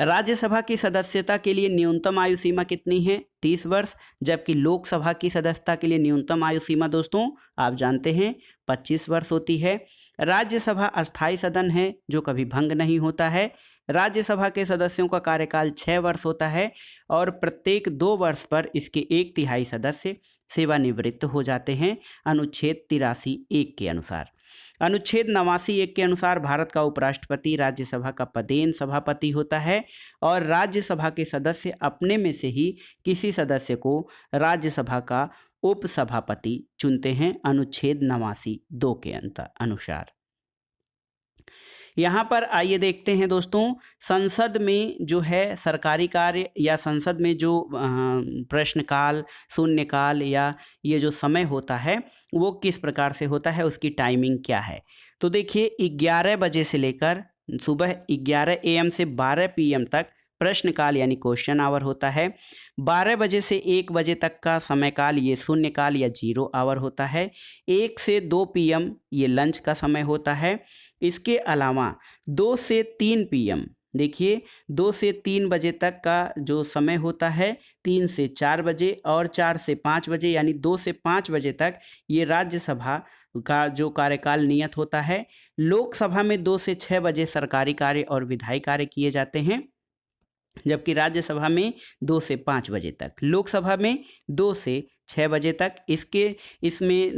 राज्यसभा की सदस्यता के लिए न्यूनतम आयु सीमा कितनी है? 30 वर्ष, जबकि लोकसभा की सदस्यता के लिए न्यूनतम आयु सीमा दोस्तों आप जानते हैं 25 वर्ष होती है। राज्यसभा अस्थायी सदन है जो कभी भंग नहीं होता है। राज्यसभा के सदस्यों का कार्यकाल 6 वर्ष होता है और प्रत्येक 2 वर्ष पर इसके 1/3 सदस्य सेवानिवृत्त हो जाते हैं, अनुच्छेद 83(1) के अनुसार। अनुच्छेद 89(1) के अनुसार भारत का उपराष्ट्रपति राज्यसभा का पदेन सभापति होता है और राज्यसभा के सदस्य अपने में से ही किसी सदस्य को राज्यसभा का उपसभापति चुनते हैं, अनुच्छेद 89(2) के अनुसार। यहाँ पर आइए देखते हैं दोस्तों, संसद में जो है सरकारी कार्य या संसद में जो प्रश्नकाल, शून्यकाल या ये जो समय होता है वो किस प्रकार से होता है, उसकी टाइमिंग क्या है। तो देखिए 11 बजे से लेकर सुबह 11 AM से 12 PM तक प्रश्नकाल यानी क्वेश्चन आवर होता है। 12 बजे से 1 बजे तक का समयकाल ये शून्यकाल या 0 आवर होता है। 1 से 2 PM ये लंच का समय होता है। इसके अलावा 2 से 3 PM, देखिए 2 से 3 बजे तक का जो समय होता है, 3 से 4 बजे और 4 से 5 बजे यानी 2 से 5 बजे तक ये राज्यसभा का जो कार्यकाल नियत होता है। लोकसभा में 2 से 6 बजे सरकारी कार्य और विधायी कार्य किए जाते हैं, जबकि राज्यसभा में 2 से 5 बजे तक, लोकसभा में 2 से 6 बजे तक। इसमें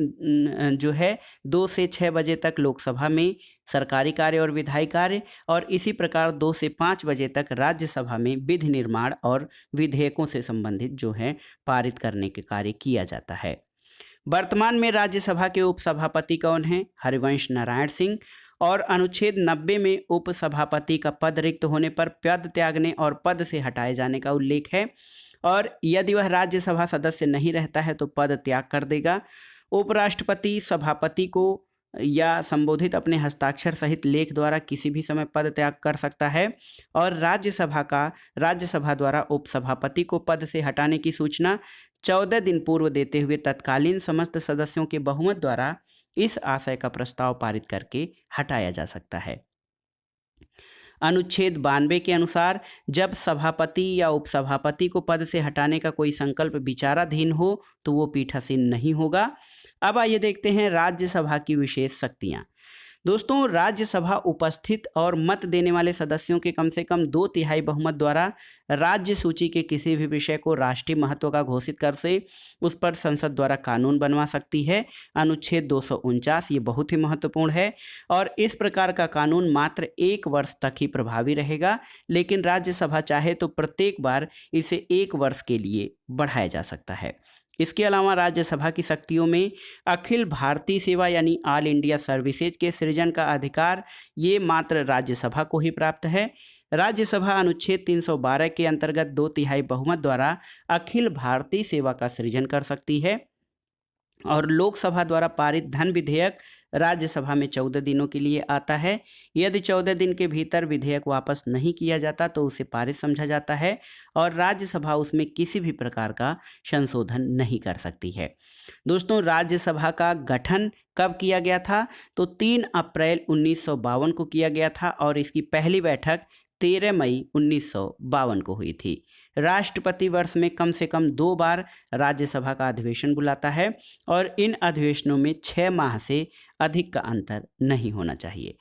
जो है 2 से 6 बजे तक लोकसभा में सरकारी कार्य और विधायी कार्य, और इसी प्रकार 2 से 5 बजे तक राज्यसभा में विधि निर्माण और विधेयकों से संबंधित जो है पारित करने के कार्य किया जाता है। वर्तमान में राज्यसभा के उपसभापति कौन हैं? हरिवंश नारायण सिंह। और अनुच्छेद 90 में उपसभापति का पद रिक्त होने पर पद त्यागने और पद से हटाए जाने का उल्लेख है, और यदि वह राज्यसभा सदस्य नहीं रहता है तो पद त्याग कर देगा। उपराष्ट्रपति सभापति को या संबोधित अपने हस्ताक्षर सहित लेख द्वारा किसी भी समय पद त्याग कर सकता है, और राज्यसभा द्वारा उपसभापति को पद से हटाने की सूचना 14 दिन पूर्व देते हुए तत्कालीन समस्त सदस्यों के बहुमत द्वारा इस आशय का प्रस्ताव पारित करके हटाया जा सकता है। अनुच्छेद 92 के अनुसार जब सभापति या उपसभापति को पद से हटाने का कोई संकल्प विचाराधीन हो तो वो पीठासीन नहीं होगा। अब आइए देखते हैं राज्यसभा की विशेष शक्तियाँ। दोस्तों, राज्यसभा उपस्थित और मत देने वाले सदस्यों के कम से कम 2/3 बहुमत द्वारा राज्य सूची के किसी भी विषय को राष्ट्रीय महत्व का घोषित कर से उस पर संसद द्वारा कानून बनवा सकती है। अनुच्छेद 249 ये बहुत ही महत्वपूर्ण है, और इस प्रकार का कानून मात्र 1 वर्ष तक ही प्रभावी रहेगा, लेकिन राज्यसभा चाहे तो प्रत्येक बार इसे 1 वर्ष के लिए बढ़ाया जा सकता है। इसके अलावा राज्यसभा की शक्तियों में अखिल भारतीय सेवा यानी ऑल इंडिया सर्विसेज के सृजन का अधिकार ये मात्र राज्यसभा को ही प्राप्त है। राज्यसभा अनुच्छेद 312 के अंतर्गत 2/3 बहुमत द्वारा अखिल भारतीय सेवा का सृजन कर सकती है, और लोकसभा द्वारा पारित धन विधेयक राज्यसभा में 14 दिनों के लिए आता है। यदि 14 दिन के भीतर विधेयक वापस नहीं किया जाता तो उसे पारित समझा जाता है और राज्यसभा उसमें किसी भी प्रकार का संशोधन नहीं कर सकती है। दोस्तों, राज्यसभा का गठन कब किया गया था? तो 3 अप्रैल 1952 को किया गया था और इसकी पहली बैठक 13 मई 1952 को हुई थी। राष्ट्रपति वर्ष में कम से कम 2 बार राज्यसभा का अधिवेशन बुलाता है और इन अधिवेशनों में 6 माह से अधिक का अंतर नहीं होना चाहिए।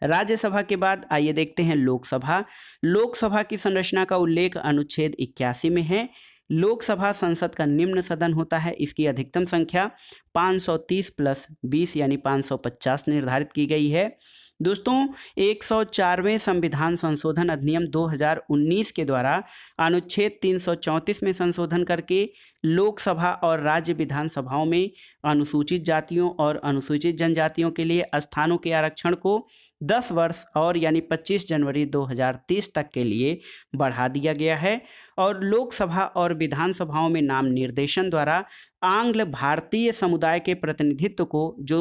राज्यसभा के बाद आइए देखते हैं लोकसभा। लोकसभा की संरचना का उल्लेख अनुच्छेद 81 में है। लोकसभा संसद का निम्न सदन होता है। इसकी अधिकतम संख्या 530 प्लस 20 यानी 550 निर्धारित की गई है। दोस्तों, 104वें संविधान संशोधन अधिनियम 2019 के द्वारा अनुच्छेद 334 में संशोधन करके लोकसभा और राज्य विधानसभाओं में अनुसूचित जातियों और अनुसूचित जनजातियों के लिए स्थानों के आरक्षण को 10 वर्ष और यानी 25 जनवरी 2030 तक के लिए बढ़ा दिया गया है और लोकसभा और विधानसभाओं में नाम निर्देशन द्वारा आंग्ल भारतीय समुदाय के प्रतिनिधित्व को जो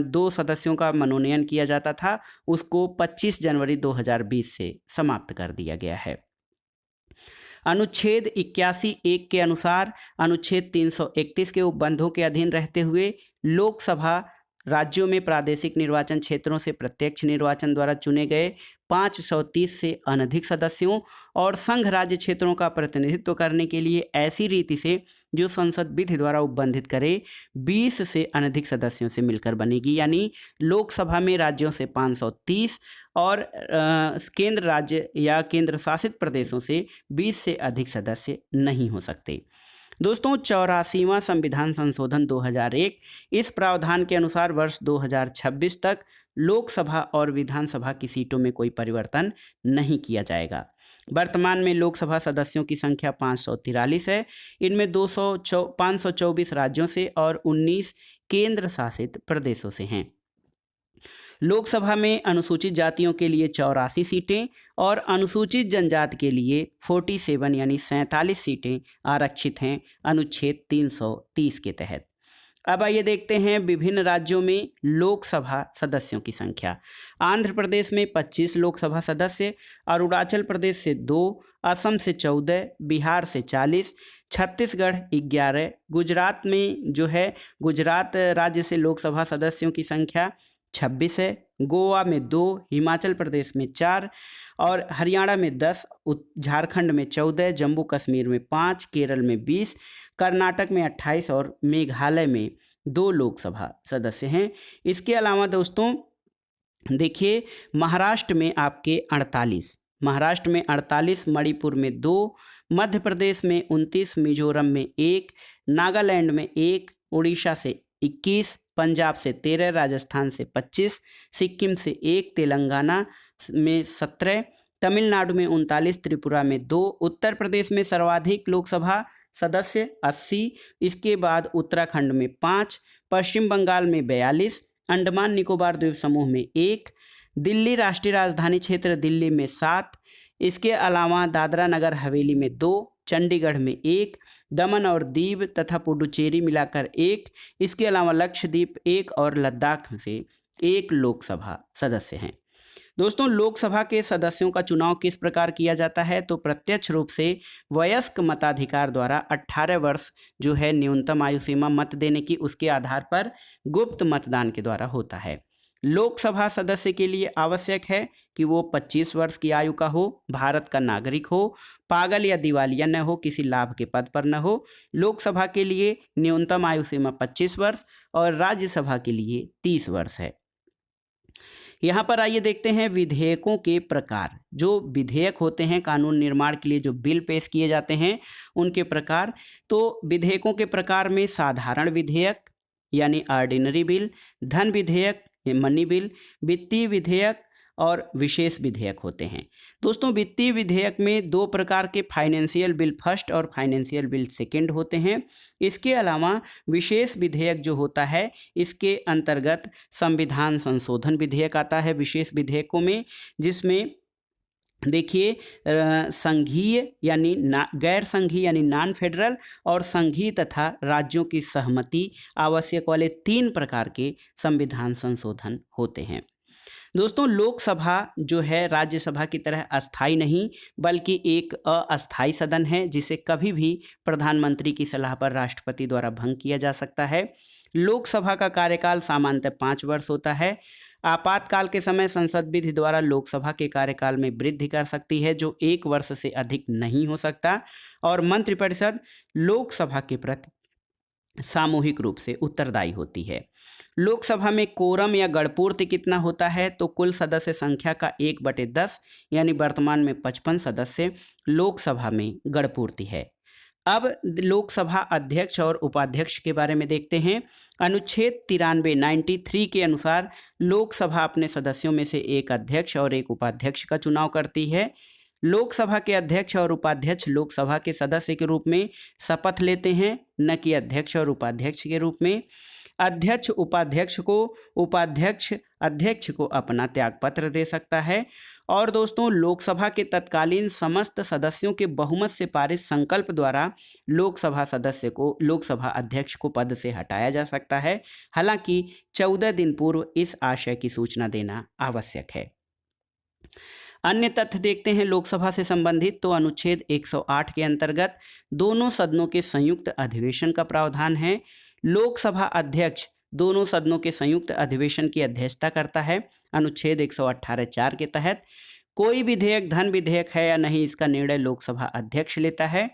2 सदस्यों का मनोनयन किया जाता था उसको 25 जनवरी 2020 से समाप्त कर दिया गया है। अनुच्छेद 81(1) के अनुसार अनुच्छेद 331 के उपबंधों के अधीन रहते हुए लोकसभा राज्यों में प्रादेशिक निर्वाचन क्षेत्रों से प्रत्यक्ष निर्वाचन द्वारा चुने गए 530 से अनधिक सदस्यों और संघ राज्य क्षेत्रों का प्रतिनिधित्व करने के लिए ऐसी रीति से जो संसद विधि द्वारा उपबंधित करे 20 से अनधिक सदस्यों से मिलकर बनेगी। यानी लोकसभा में राज्यों से 530 और केंद्र राज्य या केंद्र शासित प्रदेशों से 20 से अधिक सदस्य नहीं हो सकते। दोस्तों, 84वां संविधान संशोधन 2001 इस प्रावधान के अनुसार वर्ष 2026 तक लोकसभा और विधानसभा की सीटों में कोई परिवर्तन नहीं किया जाएगा। वर्तमान में लोकसभा सदस्यों की संख्या 543 है। इनमें 524 राज्यों से और 19 केंद्र शासित प्रदेशों से हैं। लोकसभा में अनुसूचित जातियों के लिए 84 सीटें और अनुसूचित जनजाति के लिए 47 यानी 47 सीटें आरक्षित हैं अनुच्छेद 330 के तहत। अब आइए देखते हैं विभिन्न राज्यों में लोकसभा सदस्यों की संख्या। आंध्र प्रदेश में 25 लोकसभा सदस्य, अरुणाचल प्रदेश से 2, असम से 14, बिहार से 40, छत्तीसगढ़ 11, गुजरात में जो है गुजरात राज्य से लोकसभा सदस्यों की संख्या 26 है, गोवा में 2, हिमाचल प्रदेश में 4 और हरियाणा में 10, झारखंड में 14, जम्मू कश्मीर में 5, केरल में 20, कर्नाटक में 28 और मेघालय में 2 लोकसभा सदस्य हैं। इसके अलावा दोस्तों देखिए महाराष्ट्र में आपके 48, महाराष्ट्र में 48, मणिपुर में 2, मध्य प्रदेश में 29, मिजोरम में 1, नागालैंड में 1, उड़ीसा से 21, पंजाब से 13, राजस्थान से 25, सिक्किम से 1, तेलंगाना में 17, तमिलनाडु में 39, त्रिपुरा में 2, उत्तर प्रदेश में सर्वाधिक लोकसभा सदस्य 80, इसके बाद उत्तराखंड में 5, पश्चिम बंगाल में 42, अंडमान निकोबार द्वीप समूह में 1, दिल्ली राष्ट्रीय राजधानी क्षेत्र दिल्ली में 7, इसके अलावा दादरा नगर हवेली में 2, चंडीगढ़ में 1, दमन और दीव तथा पुडुचेरी मिलाकर 1, इसके अलावा लक्षद्वीप 1 और लद्दाख से 1 लोकसभा सदस्य हैं। दोस्तों, लोकसभा के सदस्यों का चुनाव किस प्रकार किया जाता है? तो प्रत्यक्ष रूप से वयस्क मताधिकार द्वारा 18 वर्ष जो है न्यूनतम आयु सीमा मत देने की, उसके आधार पर गुप्त मतदान के द्वारा होता है। लोकसभा सदस्य के लिए आवश्यक है कि वो 25 वर्ष की आयु का हो, भारत का नागरिक हो, पागल या दिवालिया न हो, किसी लाभ के पद पर न हो। लोकसभा के लिए न्यूनतम आयु सीमा 25 वर्ष और राज्यसभा के लिए 30 वर्ष है। यहाँ पर आइए देखते हैं विधेयकों के प्रकार। जो विधेयक होते हैं कानून निर्माण के लिए जो बिल पेश किए जाते हैं उनके प्रकार। तो विधेयकों के प्रकार में साधारण विधेयक यानी ऑर्डिनरी बिल, धन विधेयक मनी बिल, वित्तीय विधेयक और विशेष विधेयक होते हैं। दोस्तों, वित्तीय विधेयक में 2 प्रकार के फाइनेंशियल बिल फर्स्ट और फाइनेंशियल बिल सेकंड होते हैं। इसके अलावा विशेष विधेयक जो होता है इसके अंतर्गत संविधान संशोधन विधेयक आता है विशेष विधेयकों में, जिसमें देखिए संघीय यानी गैर संघीय यानी नॉन फेडरल और संघीय तथा राज्यों की सहमति आवश्यक वाले 3 प्रकार के संविधान संशोधन होते हैं। दोस्तों लोकसभा जो है राज्यसभा की तरह अस्थाई नहीं बल्कि एक अस्थाई सदन है जिसे कभी भी प्रधानमंत्री की सलाह पर राष्ट्रपति द्वारा भंग किया जा सकता है। लोकसभा का कार्यकाल सामान्यतः 5 वर्ष होता है। आपातकाल के समय संसद विधि द्वारा लोकसभा के कार्यकाल में वृद्धि कर सकती है जो 1 वर्ष से अधिक नहीं हो सकता। और मंत्रिपरिषद लोकसभा के प्रति सामूहिक रूप से उत्तरदायी होती है। लोकसभा में कोरम या गणपूर्ति कितना होता है तो कुल सदस्य संख्या का 1/10 यानी वर्तमान में 55 सदस्य लोकसभा में गणपूर्ति है। अब लोकसभा अध्यक्ष और उपाध्यक्ष के बारे में देखते हैं। अनुच्छेद 93 के अनुसार लोकसभा अपने सदस्यों में से एक अध्यक्ष और एक उपाध्यक्ष का चुनाव करती है। लोकसभा के अध्यक्ष और उपाध्यक्ष लोकसभा के सदस्य के रूप में शपथ लेते हैं, न कि अध्यक्ष और उपाध्यक्ष के रूप में। अध्यक्ष उपाध्यक्ष अध्यक्ष को अपना त्यागपत्र दे सकता है। और दोस्तों लोकसभा के तत्कालीन समस्त सदस्यों के बहुमत से पारित संकल्प द्वारा लोकसभा अध्यक्ष को पद से हटाया जा सकता है। हालांकि 14 दिन पूर्व इस आशय की सूचना देना आवश्यक है। अन्य तथ्य देखते हैं लोकसभा से संबंधित तो अनुच्छेद 108 के अंतर्गत दोनों सदनों के संयुक्त अधिवेशन का प्रावधान है। लोकसभा अध्यक्ष दोनों सदनों के संयुक्त अधिवेशन की अध्यक्षता करता है। अनुच्छेद 118(4) के तहत कोई विधेयक धन विधेयक है या नहीं इसका निर्णय लोकसभा अध्यक्ष लेता है।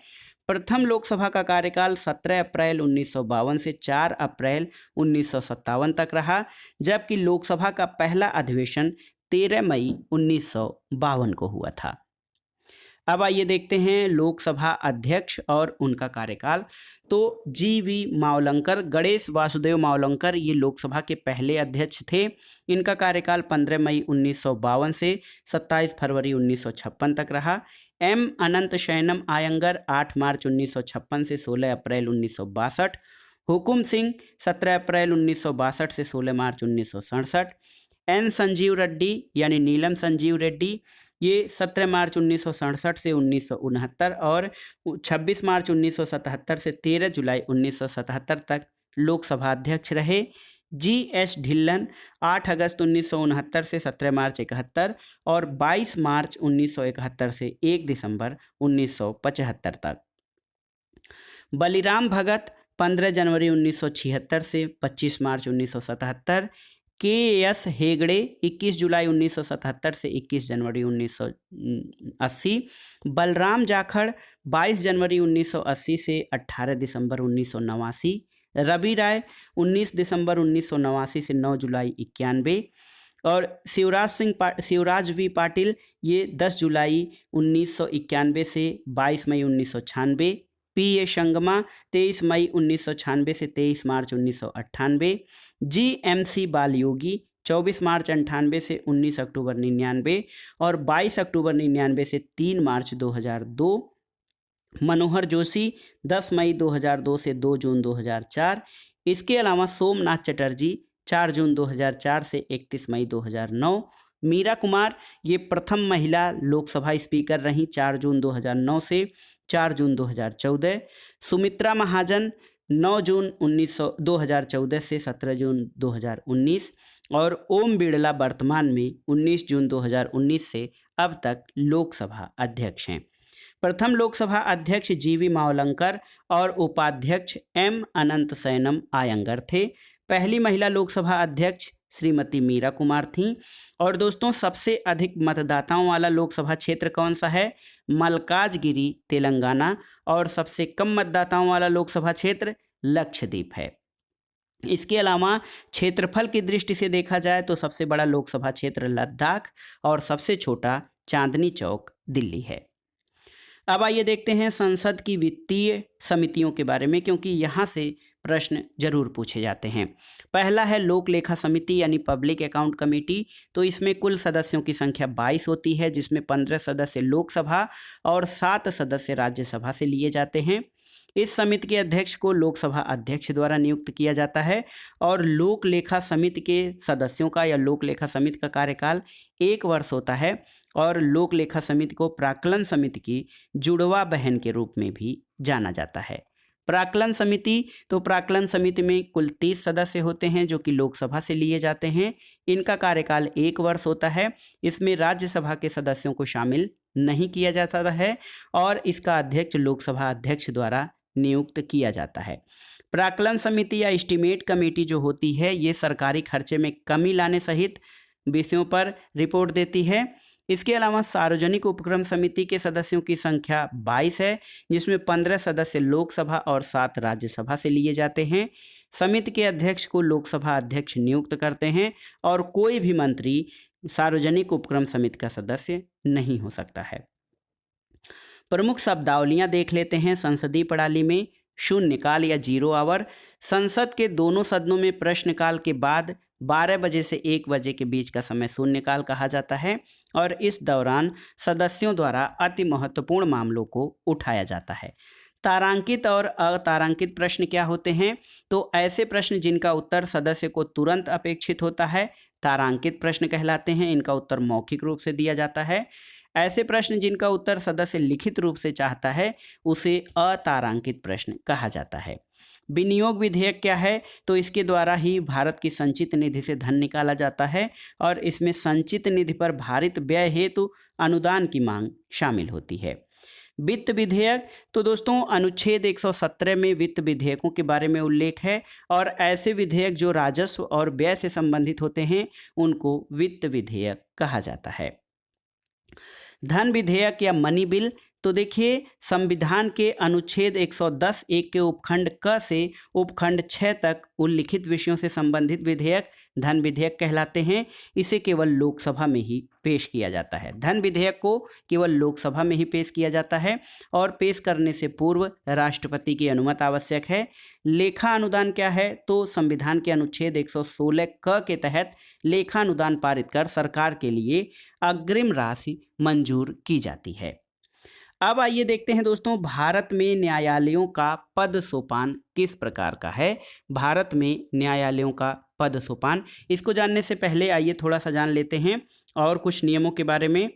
प्रथम लोकसभा का कार्यकाल 17 अप्रैल 1952 से 4 अप्रैल 1957 तक रहा, जबकि लोकसभा का पहला अधिवेशन 13 मई 1952 को हुआ था। अब आइए देखते हैं लोकसभा अध्यक्ष और उनका कार्यकाल। तो GV मावलंकर, गणेश वासुदेव मावलंकर ये लोकसभा के पहले अध्यक्ष थे। इनका कार्यकाल 15 मई 1952 से 27 फरवरी 1956 तक रहा। M अनंत शयनम आयंगर 8 मार्च 1956 से 16 अप्रैल 1962। हुकुम सिंह 17 अप्रैल 1962 से 16 मार्च 1967। N संजीव रेड्डी यानी नीलम संजीव रेड्डी ये 17 मार्च 1967 से 1969 और 26 मार्च 1977 से 13 जुलाई 1977 तक लोकसभा अध्यक्ष रहे। GS ढिल्लन 8 अगस्त 1969 से 17 मार्च 71 और 22 मार्च 1971 से 1 दिसंबर 1975 तक। बलिराम भगत 15 जनवरी 1976 से 25 मार्च 1977। KS हेगड़े 21 जुलाई 1977 से 21 जनवरी 1980। बलराम जाखड़ 22 जनवरी 1980 से 18 दिसंबर 1989। रवि राय 19 दिसंबर 1989 से 9 जुलाई 91। और शिवराज V पाटिल ये 10 जुलाई 1991 से 22 मई 1996। PA संगमा 23 मई 1996 से 23 मार्च 1998। GMC बालयोगी 24 मार्च 98 से 19 अक्टूबर 99 और 22 अक्टूबर 99 से 3 मार्च 2002। मनोहर जोशी 10 मई 2002 से 2 जून 2004। इसके अलावा सोमनाथ चटर्जी 4 जून 2004 से 31 मई 2009। मीरा कुमार ये प्रथम महिला लोकसभा स्पीकर रहीं 4 जून 2009 से 4 जून 2014। सुमित्रा महाजन 9 जून 2014 से 17 जून 2019 और ओम बिड़ला वर्तमान में 19 जून 2019 से अब तक लोकसभा अध्यक्ष हैं। प्रथम लोकसभा अध्यक्ष GV मावलंकर और उपाध्यक्ष M अनंत शयनम आयंगर थे। पहली महिला लोकसभा अध्यक्ष श्रीमती मीरा कुमार थीं। और दोस्तों सबसे अधिक मतदाताओं वाला लोकसभा क्षेत्र कौन सा है? मल्काजगिरी तेलंगाना। और सबसे कम मतदाताओं वाला लोकसभा क्षेत्र लक्षद्वीप है। इसके अलावा क्षेत्रफल की दृष्टि से देखा जाए तो सबसे बड़ा लोकसभा क्षेत्र लद्दाख और सबसे छोटा चांदनी चौक दिल्ली है। अब आइए देखते हैं संसद की वित्तीय समितियों के बारे में, क्योंकि यहाँ से प्रश्न जरूर पूछे जाते हैं। पहला है लोक लेखा समिति यानी पब्लिक अकाउंट कमेटी। तो इसमें कुल सदस्यों की संख्या 22 होती है, जिसमें 15 सदस्य लोकसभा और 7 सदस्य राज्यसभा से लिए जाते हैं। इस समिति के अध्यक्ष को लोकसभा अध्यक्ष द्वारा नियुक्त किया जाता है और लोक लेखा समिति के सदस्यों का या लोक लेखा समिति का कार्यकाल 1 वर्ष होता है और लोक लेखा समिति को प्राक्कलन समिति की जुड़वा बहन के रूप में भी जाना जाता है। प्राक्कलन समिति, तो प्राक्कलन समिति में कुल 30 सदस्य होते हैं जो कि लोकसभा से लिए जाते हैं। इनका कार्यकाल 1 वर्ष होता है। इसमें राज्यसभा के सदस्यों को शामिल नहीं किया जाता है और इसका अध्यक्ष लोकसभा अध्यक्ष द्वारा नियुक्त किया जाता है। प्राक्कलन समिति या एस्टीमेट कमेटी जो होती है ये सरकारी खर्चे में कमी लाने सहित विषयों पर रिपोर्ट देती है। इसके अलावा सार्वजनिक उपक्रम समिति के सदस्यों की संख्या 22 है, जिसमें 15 सदस्य लोकसभा और 7 राज्यसभा से लिए जाते हैं। समिति के अध्यक्ष को लोकसभा अध्यक्ष नियुक्त करते हैं और कोई भी मंत्री सार्वजनिक उपक्रम समिति का सदस्य नहीं हो सकता है। प्रमुख शब्दावलियां देख लेते हैं संसदीय प्रणाली में। शून्यकाल या 0 आवर, संसद के दोनों सदनों में प्रश्नकाल के बाद 12 बजे से 1 बजे के बीच का समय शून्यकाल कहा जाता है और इस दौरान सदस्यों द्वारा अति महत्वपूर्ण मामलों को उठाया जाता है। तारांकित और अतारांकित प्रश्न क्या होते हैं? तो ऐसे प्रश्न जिनका उत्तर सदस्य को तुरंत अपेक्षित होता है तारांकित प्रश्न कहलाते हैं। इनका उत्तर मौखिक रूप से दिया जाता है। ऐसे प्रश्न जिनका उत्तर सदस्य लिखित रूप से चाहता है उसे अतारांकित प्रश्न कहा जाता है। विनियोग विधेयक क्या है? तो इसके द्वारा ही भारत की संचित निधि से धन निकाला जाता है और इसमें संचित निधि पर भारित व्यय हेतु अनुदान की मांग शामिल होती है। वित्त विधेयक, तो दोस्तों अनुच्छेद 117 में वित्त विधेयकों के बारे में उल्लेख है और ऐसे विधेयक जो राजस्व और व्यय से संबंधित होते हैं उनको वित्त विधेयक कहा जाता है। धन विधेयक या मनी बिल, तो देखिए संविधान के अनुच्छेद 110(1) के उपखंड क से उपखंड 6 तक उल्लिखित विषयों से संबंधित विधेयक धन विधेयक कहलाते हैं। इसे केवल लोकसभा में ही पेश किया जाता है। धन विधेयक को केवल लोकसभा में ही पेश किया जाता है और पेश करने से पूर्व राष्ट्रपति की अनुमति आवश्यक है। लेखा अनुदान क्या है? तो संविधान के अनुच्छेद 116 क के तहत लेखा अनुदान पारित कर सरकार के लिए अग्रिम राशि मंजूर की जाती है। अब आइए देखते हैं दोस्तों भारत में न्यायालयों का पद सोपान किस प्रकार का है। भारत में न्यायालयों का पद सोपान, इसको जानने से पहले आइए थोड़ा सा जान लेते हैं और कुछ नियमों के बारे में।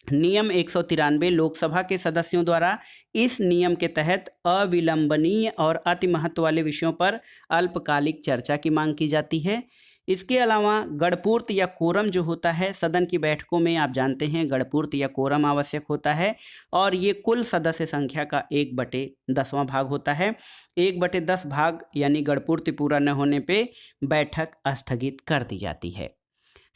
नियम 193 लोकसभा के सदस्यों द्वारा इस नियम के तहत अविलंबनीय और अति महत्व वाले विषयों पर अल्पकालिक चर्चा की मांग की जाती है। इसके अलावा गणपूर्त या कोरम जो होता है सदन की बैठकों में, आप जानते हैं गणपूर्त या कोरम आवश्यक होता है और ये कुल सदस्य संख्या का 1/10वां भाग होता है। 1/10 भाग यानी गणपूर्ति पूरा न होने पे बैठक स्थगित कर दी जाती है।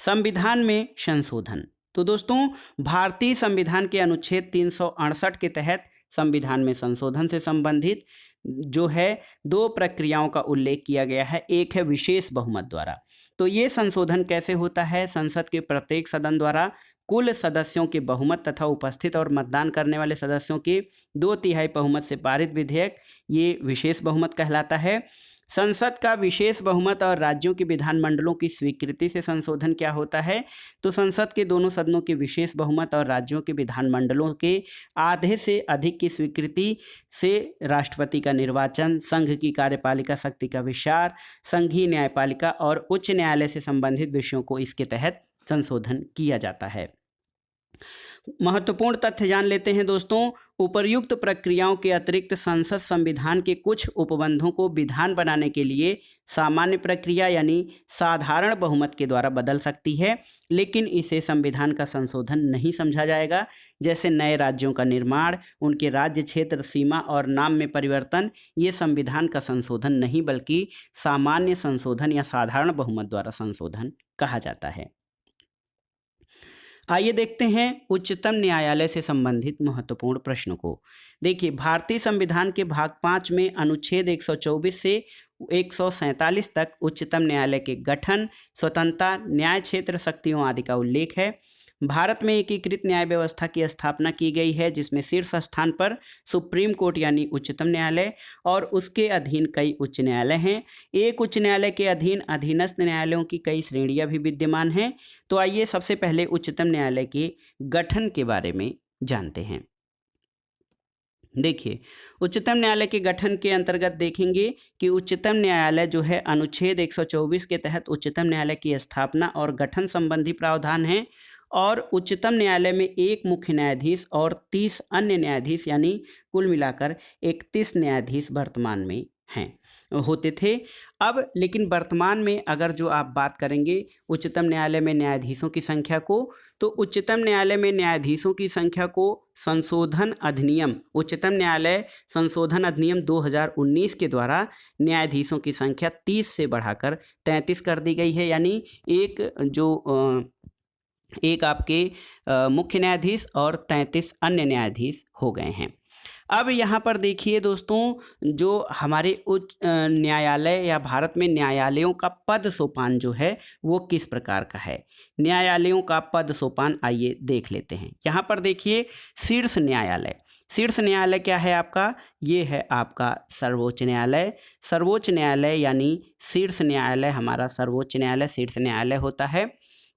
संविधान में संशोधन, तो दोस्तों भारतीय संविधान के अनुच्छेद 368 के तहत संविधान में संशोधन से संबंधित जो है 2 प्रक्रियाओं का उल्लेख किया गया है। एक है विशेष बहुमत द्वारा। तो ये संशोधन कैसे होता है? संसद के प्रत्येक सदन द्वारा कुल सदस्यों के बहुमत तथा उपस्थित और मतदान करने वाले सदस्यों के 2/3 बहुमत से पारित विधेयक ये विशेष बहुमत कहलाता है। संसद का विशेष बहुमत और राज्यों के विधानमंडलों की स्वीकृति से संशोधन क्या होता है? तो संसद के दोनों सदनों के विशेष बहुमत और राज्यों के विधानमंडलों के आधे से अधिक की स्वीकृति से राष्ट्रपति का निर्वाचन, संघ की कार्यपालिका शक्ति का विस्तार, संघीय न्यायपालिका और उच्च न्यायालय से संबंधित विषयों को इसके तहत संशोधन किया जाता है। महत्वपूर्ण तथ्य जान लेते हैं दोस्तों। उपर्युक्त प्रक्रियाओं के अतिरिक्त संसद संविधान के कुछ उपबंधों को विधान बनाने के लिए सामान्य प्रक्रिया यानी साधारण बहुमत के द्वारा बदल सकती है, लेकिन इसे संविधान का संशोधन नहीं समझा जाएगा। जैसे नए राज्यों का निर्माण, उनके राज्य क्षेत्र सीमा और नाम में परिवर्तन, ये संविधान का संशोधन नहीं बल्कि सामान्य संशोधन या साधारण बहुमत द्वारा संशोधन कहा जाता है। आइए देखते हैं उच्चतम न्यायालय से संबंधित महत्वपूर्ण प्रश्नों को। देखिए भारतीय संविधान के भाग 5 में अनुच्छेद 124 से 147 तक उच्चतम न्यायालय के गठन, स्वतंत्रता, न्याय क्षेत्र, शक्तियों आदि का उल्लेख है। भारत में एकीकृत न्याय व्यवस्था की स्थापना की गई है जिसमें शीर्ष स्थान पर सुप्रीम कोर्ट यानी उच्चतम न्यायालय और उसके अधीन कई उच्च न्यायालय हैं। एक उच्च न्यायालय के अधीन अधीनस्थ न्यायालयों की कई श्रेणियां भी विद्यमान हैं। तो आइए सबसे पहले उच्चतम न्यायालय के गठन के बारे में जानते हैं। देखिए, उच्चतम न्यायालय के गठन के अंतर्गत देखेंगे कि उच्चतम न्यायालय जो है अनुच्छेद 124 के तहत उच्चतम न्यायालय की स्थापना और गठन संबंधी प्रावधान है और उच्चतम न्यायालय में एक मुख्य न्यायाधीश और 30 अन्य न्यायाधीश यानी कुल मिलाकर 31 न्यायाधीश वर्तमान में हैं होते थे। अब लेकिन वर्तमान में अगर जो आप बात करेंगे उच्चतम न्यायालय में न्यायाधीशों की संख्या को, तो उच्चतम न्यायालय में न्यायाधीशों की संख्या को संशोधन अधिनियम उच्चतम न्यायालय संशोधन अधिनियम 2019 के द्वारा न्यायाधीशों की संख्या 30 से बढ़ाकर 33 कर दी गई है। यानी एक आपके मुख्य न्यायाधीश और 33 अन्य न्यायाधीश हो गए हैं। अब यहाँ पर देखिए दोस्तों, जो हमारे उच्च न्यायालय या भारत में न्यायालयों का पद सोपान जो है वो किस प्रकार का है। न्यायालयों का पद सोपान आइए देख लेते हैं। यहाँ पर देखिए शीर्ष न्यायालय, शीर्ष न्यायालय क्या है आपका, ये है आपका सर्वोच्च न्यायालय। सर्वोच्च न्यायालय यानी शीर्ष न्यायालय हमारा सर्वोच्च न्यायालय शीर्ष न्यायालय होता है।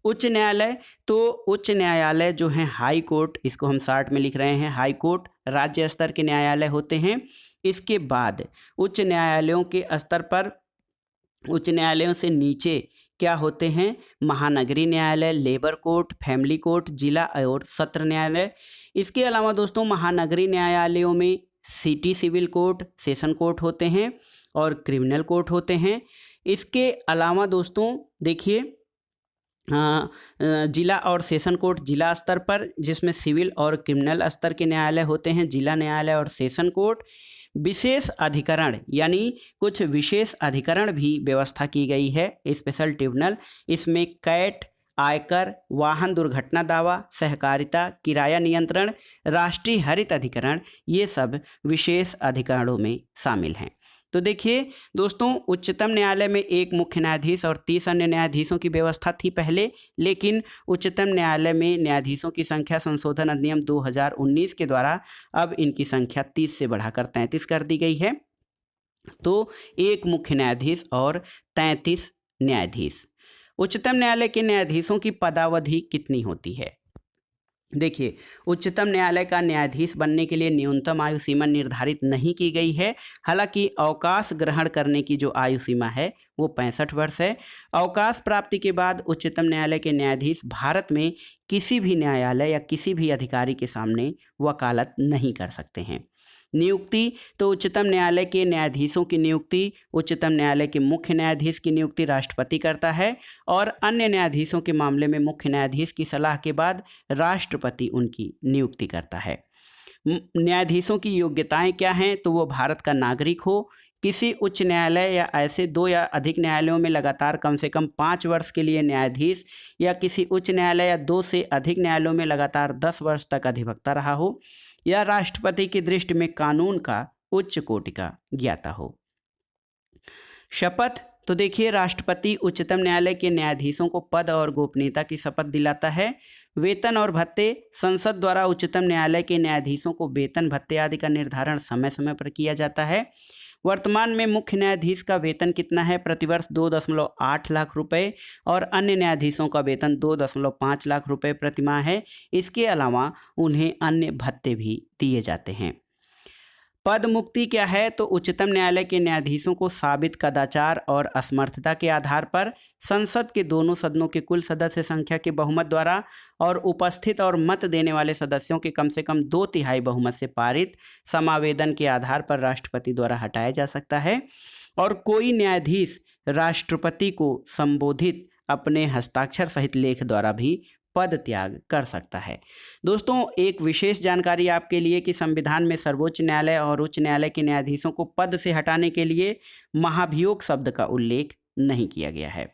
उच्च न्यायालय, तो उच्च न्यायालय जो है हाई कोर्ट, इसको हम शार्ट में लिख रहे हैं हाई कोर्ट, राज्य स्तर के न्यायालय होते हैं। इसके बाद उच्च न्यायालयों के स्तर पर उच्च न्यायालयों से नीचे क्या होते हैं, महानगरीय न्यायालय, लेबर कोर्ट, फैमिली कोर्ट, जिला और सत्र न्यायालय। इसके अलावा दोस्तों महानगरीय न्यायालयों में city civil court, session court होते हैं और क्रिमिनल कोर्ट होते हैं। इसके अलावा दोस्तों देखिए जिला और सेशन कोर्ट जिला स्तर पर, जिसमें सिविल और क्रिमिनल स्तर के न्यायालय होते हैं, जिला न्यायालय और सेशन कोर्ट। विशेष अधिकरण यानी कुछ विशेष अधिकरण भी व्यवस्था की गई है, स्पेशल ट्रिब्यूनल। इसमें कैट, आयकर, वाहन दुर्घटना दावा, सहकारिता, किराया नियंत्रण, राष्ट्रीय हरित अधिकरण, ये सब विशेष अधिकरणों में शामिल हैं। तो देखिए दोस्तों, उच्चतम न्यायालय में एक मुख्य न्यायाधीश और 30 अन्य न्यायाधीशों की व्यवस्था थी पहले, लेकिन उच्चतम न्यायालय में न्यायाधीशों की संख्या संशोधन अधिनियम 2019 के द्वारा अब इनकी संख्या 30 से बढ़ाकर 33 कर दी गई है। तो एक मुख्य न्यायाधीश और 33 न्यायाधीश। उच्चतम न्यायालय के न्यायाधीशों की पदावधि कितनी होती है। देखिए, उच्चतम न्यायालय का न्यायाधीश बनने के लिए न्यूनतम आयु सीमा निर्धारित नहीं की गई है। हालांकि अवकाश ग्रहण करने की जो आयु सीमा है वो 65 वर्ष है। अवकाश प्राप्ति के बाद उच्चतम न्यायालय के न्यायाधीश भारत में किसी भी न्यायालय या किसी भी अधिकारी के सामने वकालत नहीं कर सकते हैं। नियुक्ति, तो उच्चतम न्यायालय के न्यायाधीशों की नियुक्ति उच्चतम न्यायालय के मुख्य न्यायाधीश की नियुक्ति राष्ट्रपति करता है और अन्य न्यायाधीशों के मामले में मुख्य न्यायाधीश की सलाह के बाद राष्ट्रपति उनकी नियुक्ति करता है। न्यायाधीशों की योग्यताएं क्या हैं, तो वो भारत का नागरिक हो, किसी उच्च न्यायालय या ऐसे 2 या अधिक न्यायालयों में लगातार कम से कम 5 वर्ष के लिए न्यायाधीश, या किसी उच्च न्यायालय या 2 से अधिक न्यायालयों में लगातार 10 वर्ष तक अधिवक्ता रहा हो, या राष्ट्रपति की दृष्टि में कानून का उच्च कोटि का ज्ञाता हो। शपथ, तो देखिए राष्ट्रपति उच्चतम न्यायालय के न्यायाधीशों को पद और गोपनीयता की शपथ दिलाता है। वेतन और भत्ते, संसद द्वारा उच्चतम न्यायालय के न्यायाधीशों को वेतन भत्ते आदि का निर्धारण समय समय पर किया जाता है। वर्तमान में मुख्य न्यायाधीश का वेतन कितना है, प्रतिवर्ष 2.8 लाख रुपए और अन्य न्यायाधीशों का वेतन 2.5 लाख रुपए प्रतिमाह है। इसके अलावा उन्हें अन्य भत्ते भी दिए जाते हैं। पद मुक्ति क्या है, तो उच्चतम न्यायालय के न्यायाधीशों को साबित कदाचार और असमर्थता के आधार पर संसद के दोनों सदनों के कुल सदस्य संख्या के बहुमत द्वारा और उपस्थित और मत देने वाले सदस्यों के कम से कम 2/3 बहुमत से पारित समावेदन के आधार पर राष्ट्रपति द्वारा हटाया जा सकता है। और कोई न्यायाधीश राष्ट्रपति को संबोधित अपने हस्ताक्षर सहित लेख द्वारा भी पद त्याग कर सकता है। दोस्तों, एक विशेष जानकारी आपके लिए कि संविधान में सर्वोच्च न्यायालय और उच्च न्यायालय के न्यायाधीशों को पद से हटाने के लिए महाभियोग शब्द का उल्लेख नहीं किया गया है।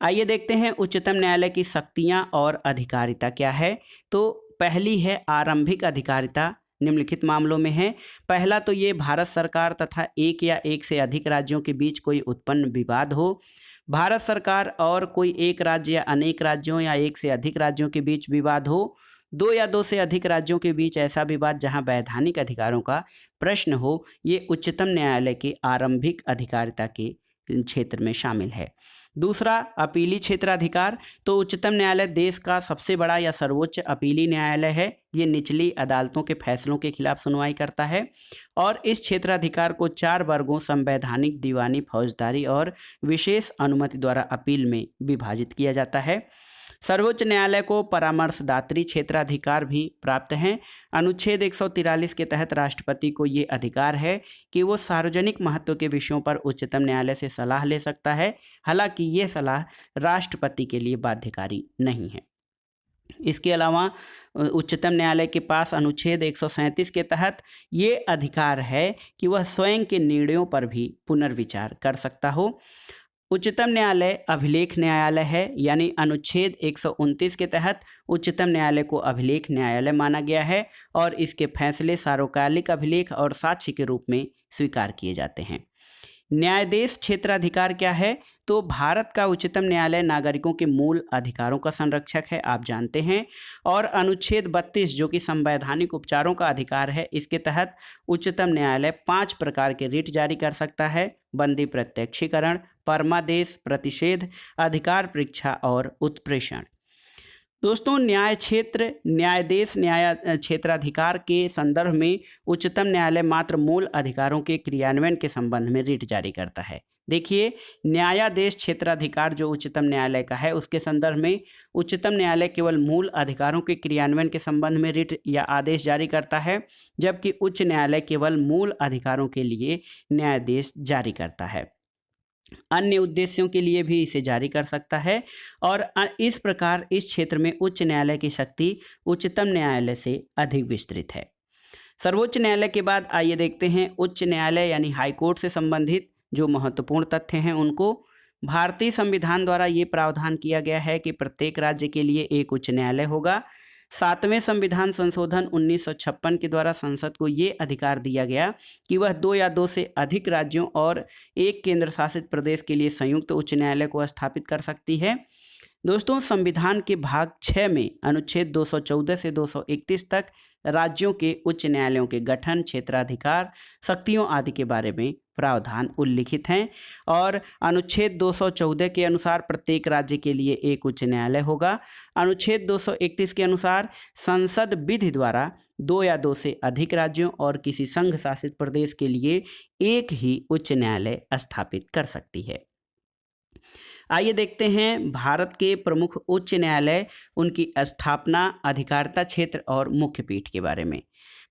आइए देखते हैं उच्चतम न्यायालय की शक्तियां और अधिकारिता क्या है। तो पहली है आरंभिक अधिकारिता, निम्नलिखित मामलों में है। पहला तो ये भारत सरकार तथा एक या एक से अधिक राज्यों के बीच कोई उत्पन्न विवाद हो, भारत सरकार और कोई एक राज्य या अनेक राज्यों या एक से अधिक राज्यों के बीच विवाद हो, 2 या 2 से अधिक राज्यों के बीच ऐसा विवाद जहां वैधानिक अधिकारों का प्रश्न हो, ये उच्चतम न्यायालय के आरंभिक अधिकारिता के क्षेत्र में शामिल है। दूसरा अपीली क्षेत्राधिकार, तो उच्चतम न्यायालय देश का सबसे बड़ा या सर्वोच्च अपीली न्यायालय है। ये निचली अदालतों के फैसलों के खिलाफ सुनवाई करता है और इस क्षेत्राधिकार को 4 वर्गों संवैधानिक, दीवानी, फौजदारी और विशेष अनुमति द्वारा अपील में विभाजित किया जाता है। सर्वोच्च न्यायालय को परामर्शदात्री क्षेत्राधिकार भी प्राप्त हैं। अनुच्छेद 143 के तहत राष्ट्रपति को ये अधिकार है कि वो सार्वजनिक महत्व के विषयों पर उच्चतम न्यायालय से सलाह ले सकता है। हालांकि ये सलाह राष्ट्रपति के लिए बाध्यकारी नहीं है। इसके अलावा उच्चतम न्यायालय के पास अनुच्छेद 137 के तहत ये अधिकार है कि वह स्वयं के निर्णयों पर भी पुनर्विचार कर सकता हो। उच्चतम न्यायालय अभिलेख न्यायालय है, यानी अनुच्छेद 129 के तहत उच्चतम न्यायालय को अभिलेख न्यायालय माना गया है और इसके फैसले सार्वकालिक अभिलेख और साक्ष्य के रूप में स्वीकार किए जाते हैं। न्यायाधीश क्षेत्राधिकार क्या है? तो भारत का उच्चतम न्यायालय नागरिकों के मूल अधिकारों का संरक्षक है, आप जानते हैं। और अनुच्छेद 32 जो कि संवैधानिक उपचारों का अधिकार है, इसके तहत उच्चतम न्यायालय 5 प्रकार के रिट जारी कर सकता है: बंदी प्रत्यक्षीकरण, परमादेश, प्रतिषेध, अधिकार परीक्षा और उत्प्रेषण। दोस्तों, न्याय क्षेत्र न्यायाधीश क्षेत्राधिकार के संदर्भ में उच्चतम न्यायालय मात्र मूल अधिकारों के क्रियान्वयन के संबंध में रिट जारी करता है। देखिए, न्यायाधीश क्षेत्राधिकार जो उच्चतम न्यायालय का है, उसके संदर्भ में उच्चतम न्यायालय केवल मूल अधिकारों के क्रियान्वयन के संबंध में रिट या आदेश जारी करता है, जबकि उच्च न्यायालय केवल मूल अधिकारों के लिए न्यायादेश जारी करता है। अन्य उद्देश्यों के लिए भी इसे जारी कर सकता है और इस प्रकार इस क्षेत्र में उच्च न्यायालय की शक्ति उच्चतम न्यायालय से अधिक विस्तृत है। सर्वोच्च न्यायालय के बाद आइए देखते हैं उच्च न्यायालय यानी हाईकोर्ट से संबंधित जो महत्वपूर्ण तथ्य हैं उनको। भारतीय संविधान द्वारा ये प्रावधान किया गया है कि प्रत्येक राज्य के लिए एक उच्च न्यायालय होगा। 7वें संविधान संशोधन 1956 के द्वारा संसद को ये अधिकार दिया गया कि वह 2 या 2 से अधिक राज्यों और एक केंद्र शासित प्रदेश के लिए संयुक्त उच्च न्यायालय को स्थापित कर सकती है। दोस्तों, संविधान के भाग 6 में अनुच्छेद 214 से 231 तक राज्यों के उच्च न्यायालयों के गठन, क्षेत्राधिकार, शक्तियों आदि के बारे में प्रावधान उल्लिखित हैं और अनुच्छेद 214 के अनुसार प्रत्येक राज्य के लिए एक उच्च न्यायालय होगा। अनुच्छेद 231 के अनुसार संसद विधि द्वारा 2 या 2 से अधिक राज्यों और किसी संघ शासित प्रदेश के लिए एक ही उच्च न्यायालय स्थापित कर सकती है। आइए देखते हैं भारत के प्रमुख उच्च न्यायालय, उनकी स्थापना, अधिकारिता क्षेत्र और मुख्य पीठ के बारे में।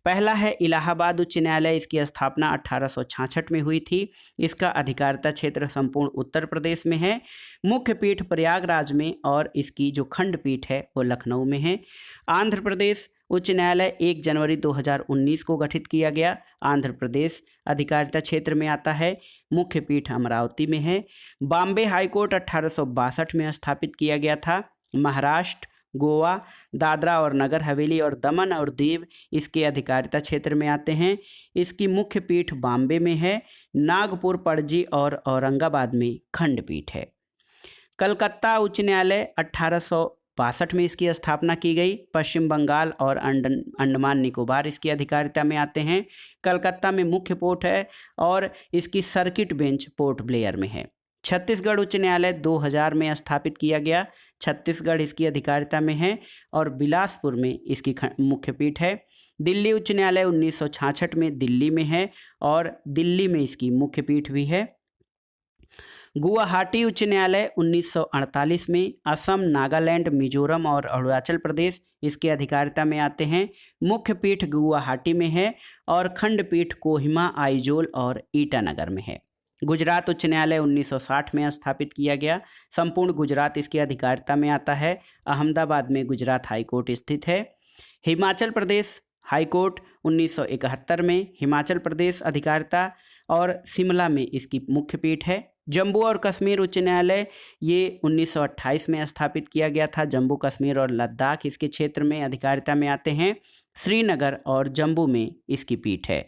पहला है इलाहाबाद उच्च न्यायालय। इसकी स्थापना 1866 में हुई थी। इसका अधिकारिता क्षेत्र संपूर्ण उत्तर प्रदेश में है। मुख्य पीठ प्रयागराज में और इसकी जो खंड पीठ है वो लखनऊ में है। आंध्र प्रदेश उच्च न्यायालय 1 जनवरी 2019 को गठित किया गया। आंध्र प्रदेश अधिकारिता क्षेत्र में आता है। मुख्य पीठ अमरावती में है। बॉम्बे हाईकोर्ट 1862 में स्थापित किया गया था। महाराष्ट्र, गोवा, दादरा और नगर हवेली और दमन और दीव इसके अधिकारिता क्षेत्र में आते हैं। इसकी मुख्य पीठ बॉम्बे में है। नागपुर, पणजी और औरंगाबाद में खंड पीठ है। कलकत्ता उच्च न्यायालय 1862 में इसकी स्थापना की गई। पश्चिम बंगाल और अंडमान निकोबार इसकी अधिकारिता में आते हैं। कलकत्ता में मुख्य कोर्ट है और इसकी सर्किट बेंच पोर्ट ब्लेयर में है। छत्तीसगढ़ उच्च न्यायालय 2000 में स्थापित किया गया। छत्तीसगढ़ इसकी अधिकारिता में है और बिलासपुर में इसकी मुख्य पीठ है। दिल्ली उच्च न्यायालय 1966 में दिल्ली में है और दिल्ली में इसकी मुख्य पीठ भी है। गुवाहाटी उच्च न्यायालय 1948 में असम, नागालैंड, मिजोरम और अरुणाचल प्रदेश इसके अधिकारिता में आते हैं। मुख्य पीठ गुवाहाटी में है और खंड पीठ कोहिमा, आइजोल और ईटानगर में है। गुजरात उच्च न्यायालय 1960 में स्थापित किया गया। संपूर्ण गुजरात इसकी अधिकारिता में आता है। अहमदाबाद में गुजरात हाईकोर्ट स्थित है। हिमाचल प्रदेश हाईकोर्ट 1971 में हिमाचल प्रदेश अधिकारिता और शिमला में इसकी मुख्य पीठ है। जम्मू और कश्मीर उच्च न्यायालय ये 1928 में स्थापित किया गया था। जम्मू कश्मीर और लद्दाख इसके क्षेत्र में अधिकारिता में आते हैं। श्रीनगर और जम्मू में इसकी पीठ है।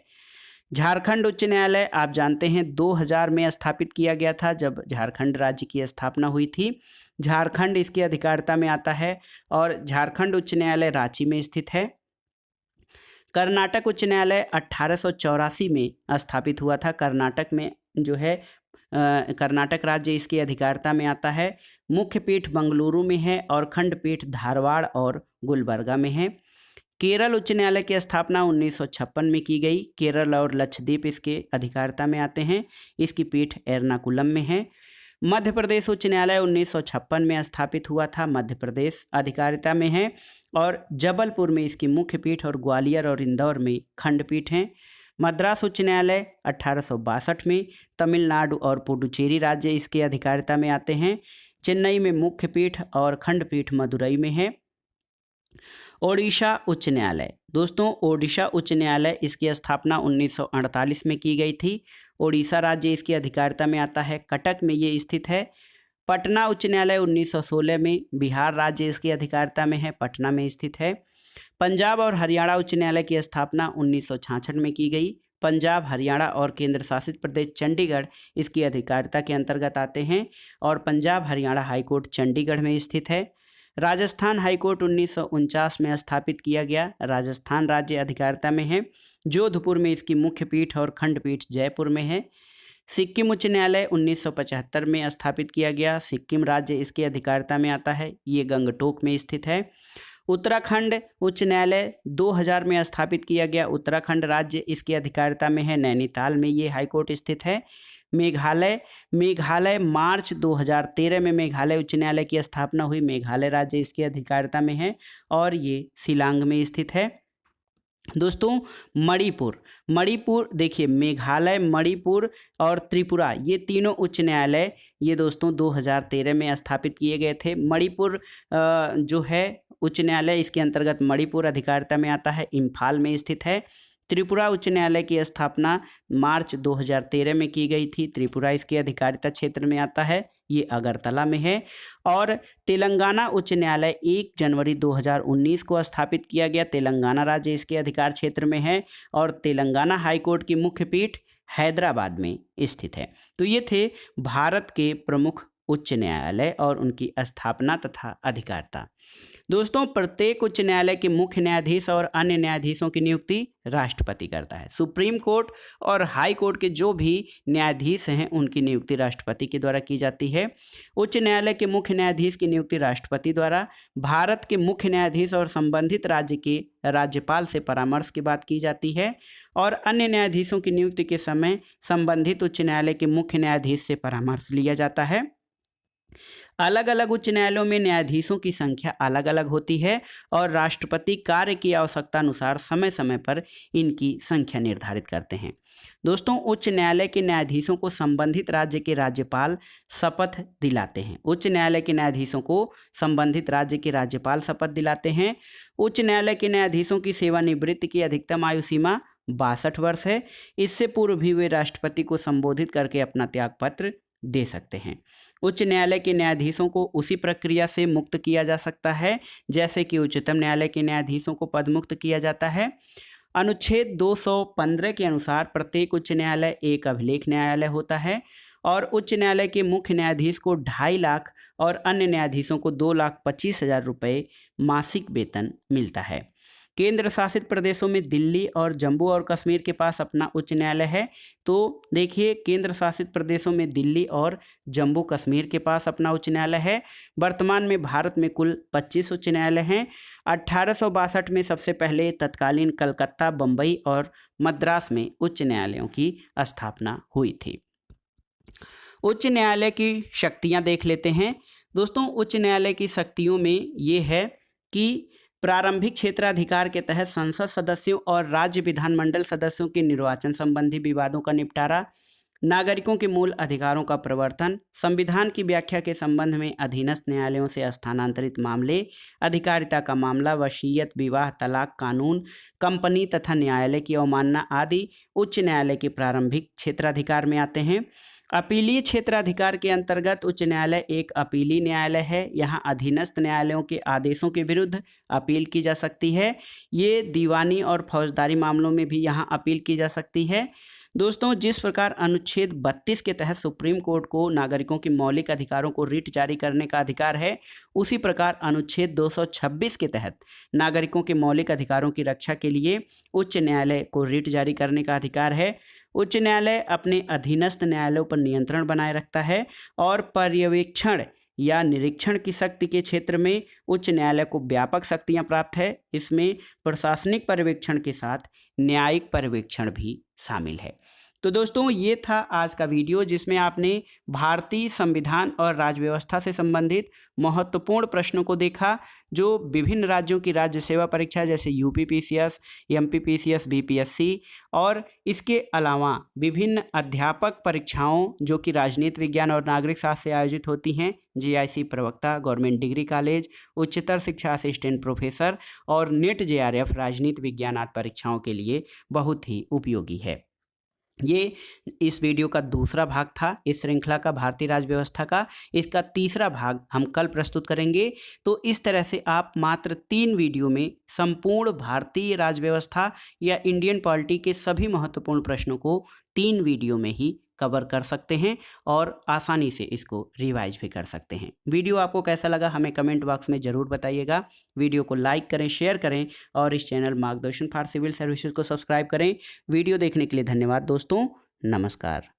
झारखंड उच्च न्यायालय आप जानते हैं 2000 में स्थापित किया गया था, जब झारखंड राज्य की स्थापना हुई थी। झारखंड इसकी अधिकारिता में आता है और झारखंड उच्च न्यायालय रांची में स्थित है। कर्नाटक उच्च न्यायालय 1884 में स्थापित हुआ था। कर्नाटक में जो है कर्नाटक राज्य इसकी अधिकारिता में आता है। मुख्य पीठ बेंगलुरु में है और खंडपीठ धारवाड़ और गुलबर्गा में है। केरल उच्च न्यायालय की स्थापना 1956 में की गई। केरल और लक्षद्वीप इसके अधिकारिता में आते हैं। इसकी पीठ एर्नाकुलम में है। मध्य प्रदेश उच्च न्यायालय 1956 में स्थापित हुआ था। मध्य प्रदेश अधिकारिता में है और जबलपुर में इसकी मुख्य पीठ और ग्वालियर और इंदौर में खंडपीठ हैं। मद्रास उच्च न्यायालय 1862 में, तमिलनाडु और पुडुचेरी राज्य इसके अधिकारिता में आते हैं। चेन्नई में मुख्य पीठ और खंडपीठ मदुरई में है। ओडिशा उच्च न्यायालय, दोस्तों ओडिशा उच्च न्यायालय इसकी स्थापना 1948 में की गई थी। ओडिशा राज्य इसकी अधिकारिता में आता है। कटक में ये स्थित है। पटना उच्च न्यायालय 1916 में, बिहार राज्य इसकी अधिकारिता में है, पटना में स्थित है। पंजाब और हरियाणा उच्च न्यायालय की स्थापना 1966 में की गई। पंजाब, हरियाणा और केंद्र शासित प्रदेश चंडीगढ़ इसकी अधिकारिता के अंतर्गत आते हैं और पंजाब हरियाणा हाईकोर्ट चंडीगढ़ में स्थित है। राजस्थान हाईकोर्ट 1949 में स्थापित किया गया। राजस्थान राज्य अधिकारिता में है। जोधपुर में इसकी मुख्य पीठ और खंडपीठ जयपुर में है। सिक्किम उच्च न्यायालय 1975 में स्थापित किया गया। सिक्किम राज्य इसकी अधिकारिता में आता है। ये गंगटोक में स्थित है। उत्तराखंड उच्च न्यायालय 2000 में स्थापित किया गया। उत्तराखंड राज्य इसकी अधिकारिता में है। नैनीताल में ये हाईकोर्ट स्थित है। मेघालय मार्च 2013 में मेघालय उच्च न्यायालय की स्थापना हुई। मेघालय राज्य इसकी अधिकारिता में है और ये शिलांग में स्थित है। दोस्तों मणिपुर देखिए, मेघालय, मणिपुर और त्रिपुरा ये तीनों उच्च न्यायालय ये दोस्तों 2013 में स्थापित किए गए थे। मणिपुर जो है उच्च न्यायालय इसके अंतर्गत मणिपुर अधिकारिता में आता है, इम्फाल में स्थित है। त्रिपुरा उच्च न्यायालय की स्थापना मार्च 2013 में की गई थी। त्रिपुरा इसके अधिकारिता क्षेत्र में आता है, ये अगरतला में है। और तेलंगाना उच्च न्यायालय 1 जनवरी 2019 को स्थापित किया गया। तेलंगाना राज्य इसके अधिकार क्षेत्र में है और तेलंगाना हाईकोर्ट की मुख्य पीठ हैदराबाद में स्थित है। तो ये थे भारत के प्रमुख उच्च न्यायालय और उनकी स्थापना तथा अधिकारिता। दोस्तों प्रत्येक उच्च न्यायालय के मुख्य न्यायाधीश और अन्य न्यायाधीशों की नियुक्ति राष्ट्रपति करता है। सुप्रीम कोर्ट और हाई कोर्ट के जो भी न्यायाधीश हैं उनकी नियुक्ति राष्ट्रपति के द्वारा की जाती है। उच्च न्यायालय के मुख्य न्यायाधीश की नियुक्ति राष्ट्रपति द्वारा, भारत के मुख्य न्यायाधीश और संबंधित राज्य के राज्यपाल से परामर्श के बाद की जाती है और अन्य न्यायाधीशों की नियुक्ति के समय संबंधित उच्च न्यायालय के मुख्य न्यायाधीश से परामर्श लिया जाता है। अलग अलग उच्च न्यायालयों में न्यायाधीशों की संख्या अलग अलग होती है और राष्ट्रपति कार्य की आवश्यकता अनुसार समय समय पर इनकी संख्या निर्धारित करते हैं। दोस्तों उच्च न्यायालय के न्यायाधीशों को संबंधित राज्य के राज्यपाल शपथ दिलाते हैं। उच्च न्यायालय के न्यायाधीशों को संबंधित राज्य के राज्यपाल शपथ दिलाते हैं। उच्च न्यायालय के न्यायाधीशों की सेवानिवृत्ति की अधिकतम आयु सीमा 62 वर्ष है। इससे पूर्व भी वे राष्ट्रपति को संबोधित करके अपना त्यागपत्र दे सकते हैं। उच्च न्यायालय के न्यायाधीशों को उसी प्रक्रिया से मुक्त किया जा सकता है जैसे कि उच्चतम न्यायालय के न्यायाधीशों को पदमुक्त किया जाता है। अनुच्छेद 215 के अनुसार प्रत्येक उच्च न्यायालय एक अभिलेख न्यायालय होता है और उच्च न्यायालय के मुख्य न्यायाधीश को 2.5 लाख और अन्य न्यायाधीशों को 2,25,000 रुपये मासिक वेतन मिलता है। केंद्र शासित प्रदेशों में दिल्ली और जम्मू और कश्मीर के पास अपना उच्च न्यायालय है। तो देखिए केंद्र शासित प्रदेशों में दिल्ली और जम्मू कश्मीर के पास अपना उच्च न्यायालय है। वर्तमान में भारत में कुल 25 उच्च न्यायालय हैं। 1862 में सबसे पहले तत्कालीन कलकत्ता, बम्बई और मद्रास में उच्च न्यायालयों की स्थापना हुई थी। उच्च न्यायालय की शक्तियां देख लेते हैं। दोस्तों उच्च न्यायालय की शक्तियों में ये है कि प्रारंभिक क्षेत्राधिकार के तहत संसद सदस्यों और राज्य विधानमंडल सदस्यों के निर्वाचन संबंधी विवादों का निपटारा, नागरिकों के मूल अधिकारों का प्रवर्तन, संविधान की व्याख्या के संबंध में अधीनस्थ न्यायालयों से स्थानांतरित मामले, अधिकारिता का मामला, वसीयत, विवाह, तलाक, कानून, कंपनी तथा न्यायालय की अवमानना आदि उच्च न्यायालय के प्रारंभिक क्षेत्राधिकार में आते हैं। अपीलीय क्षेत्राधिकार के अंतर्गत उच्च न्यायालय एक अपीली न्यायालय है। यहाँ अधीनस्थ न्यायालयों के आदेशों के विरुद्ध अपील की जा सकती है। ये दीवानी और फौजदारी मामलों में भी यहाँ अपील की जा सकती है। दोस्तों, जिस प्रकार अनुच्छेद 32 के तहत सुप्रीम कोर्ट को नागरिकों के मौलिक अधिकारों को रिट जारी करने का अधिकार है, उसी प्रकार अनुच्छेद 226 के तहत नागरिकों के मौलिक अधिकारों की रक्षा के लिए उच्च न्यायालय को रिट जारी करने का अधिकार है। उच्च न्यायालय अपने अधीनस्थ न्यायालयों पर नियंत्रण बनाए रखता है और पर्यवेक्षण या निरीक्षण की शक्ति के क्षेत्र में उच्च न्यायालय को व्यापक शक्तियां प्राप्त है। इसमें प्रशासनिक पर्यवेक्षण के साथ न्यायिक पर्यवेक्षण भी शामिल है। तो दोस्तों, ये था आज का वीडियो जिसमें आपने भारतीय संविधान और राज्य व्यवस्था से संबंधित महत्वपूर्ण प्रश्नों को देखा, जो विभिन्न राज्यों की राज्य सेवा परीक्षा जैसे यूपीपीसीएस, एमपीपीसीएस, बीपीएससी और इसके अलावा विभिन्न अध्यापक परीक्षाओं जो कि राजनीति विज्ञान और नागरिक शास्त्र से आयोजित होती हैं, जीआईसी प्रवक्ता, गवर्नमेंट डिग्री कॉलेज, उच्चतर शिक्षा असिस्टेंट प्रोफेसर और नेट जेआरएफ राजनीति विज्ञान आदि परीक्षाओं के लिए बहुत ही उपयोगी है। ये इस वीडियो का दूसरा भाग था इस श्रृंखला का, भारतीय राज्य व्यवस्था का। इसका तीसरा भाग हम कल प्रस्तुत करेंगे। तो इस तरह से आप मात्र 3 वीडियो में संपूर्ण भारतीय राज्य व्यवस्था या इंडियन पॉलिटी के सभी महत्वपूर्ण प्रश्नों को 3 वीडियो में ही कवर कर सकते हैं और आसानी से इसको रिवाइज भी कर सकते हैं। वीडियो आपको कैसा लगा हमें कमेंट बॉक्स में ज़रूर बताइएगा। वीडियो को लाइक करें, शेयर करें और इस चैनल मार्गदर्शन फॉर सिविल सर्विसेज को सब्सक्राइब करें। वीडियो देखने के लिए धन्यवाद दोस्तों। नमस्कार।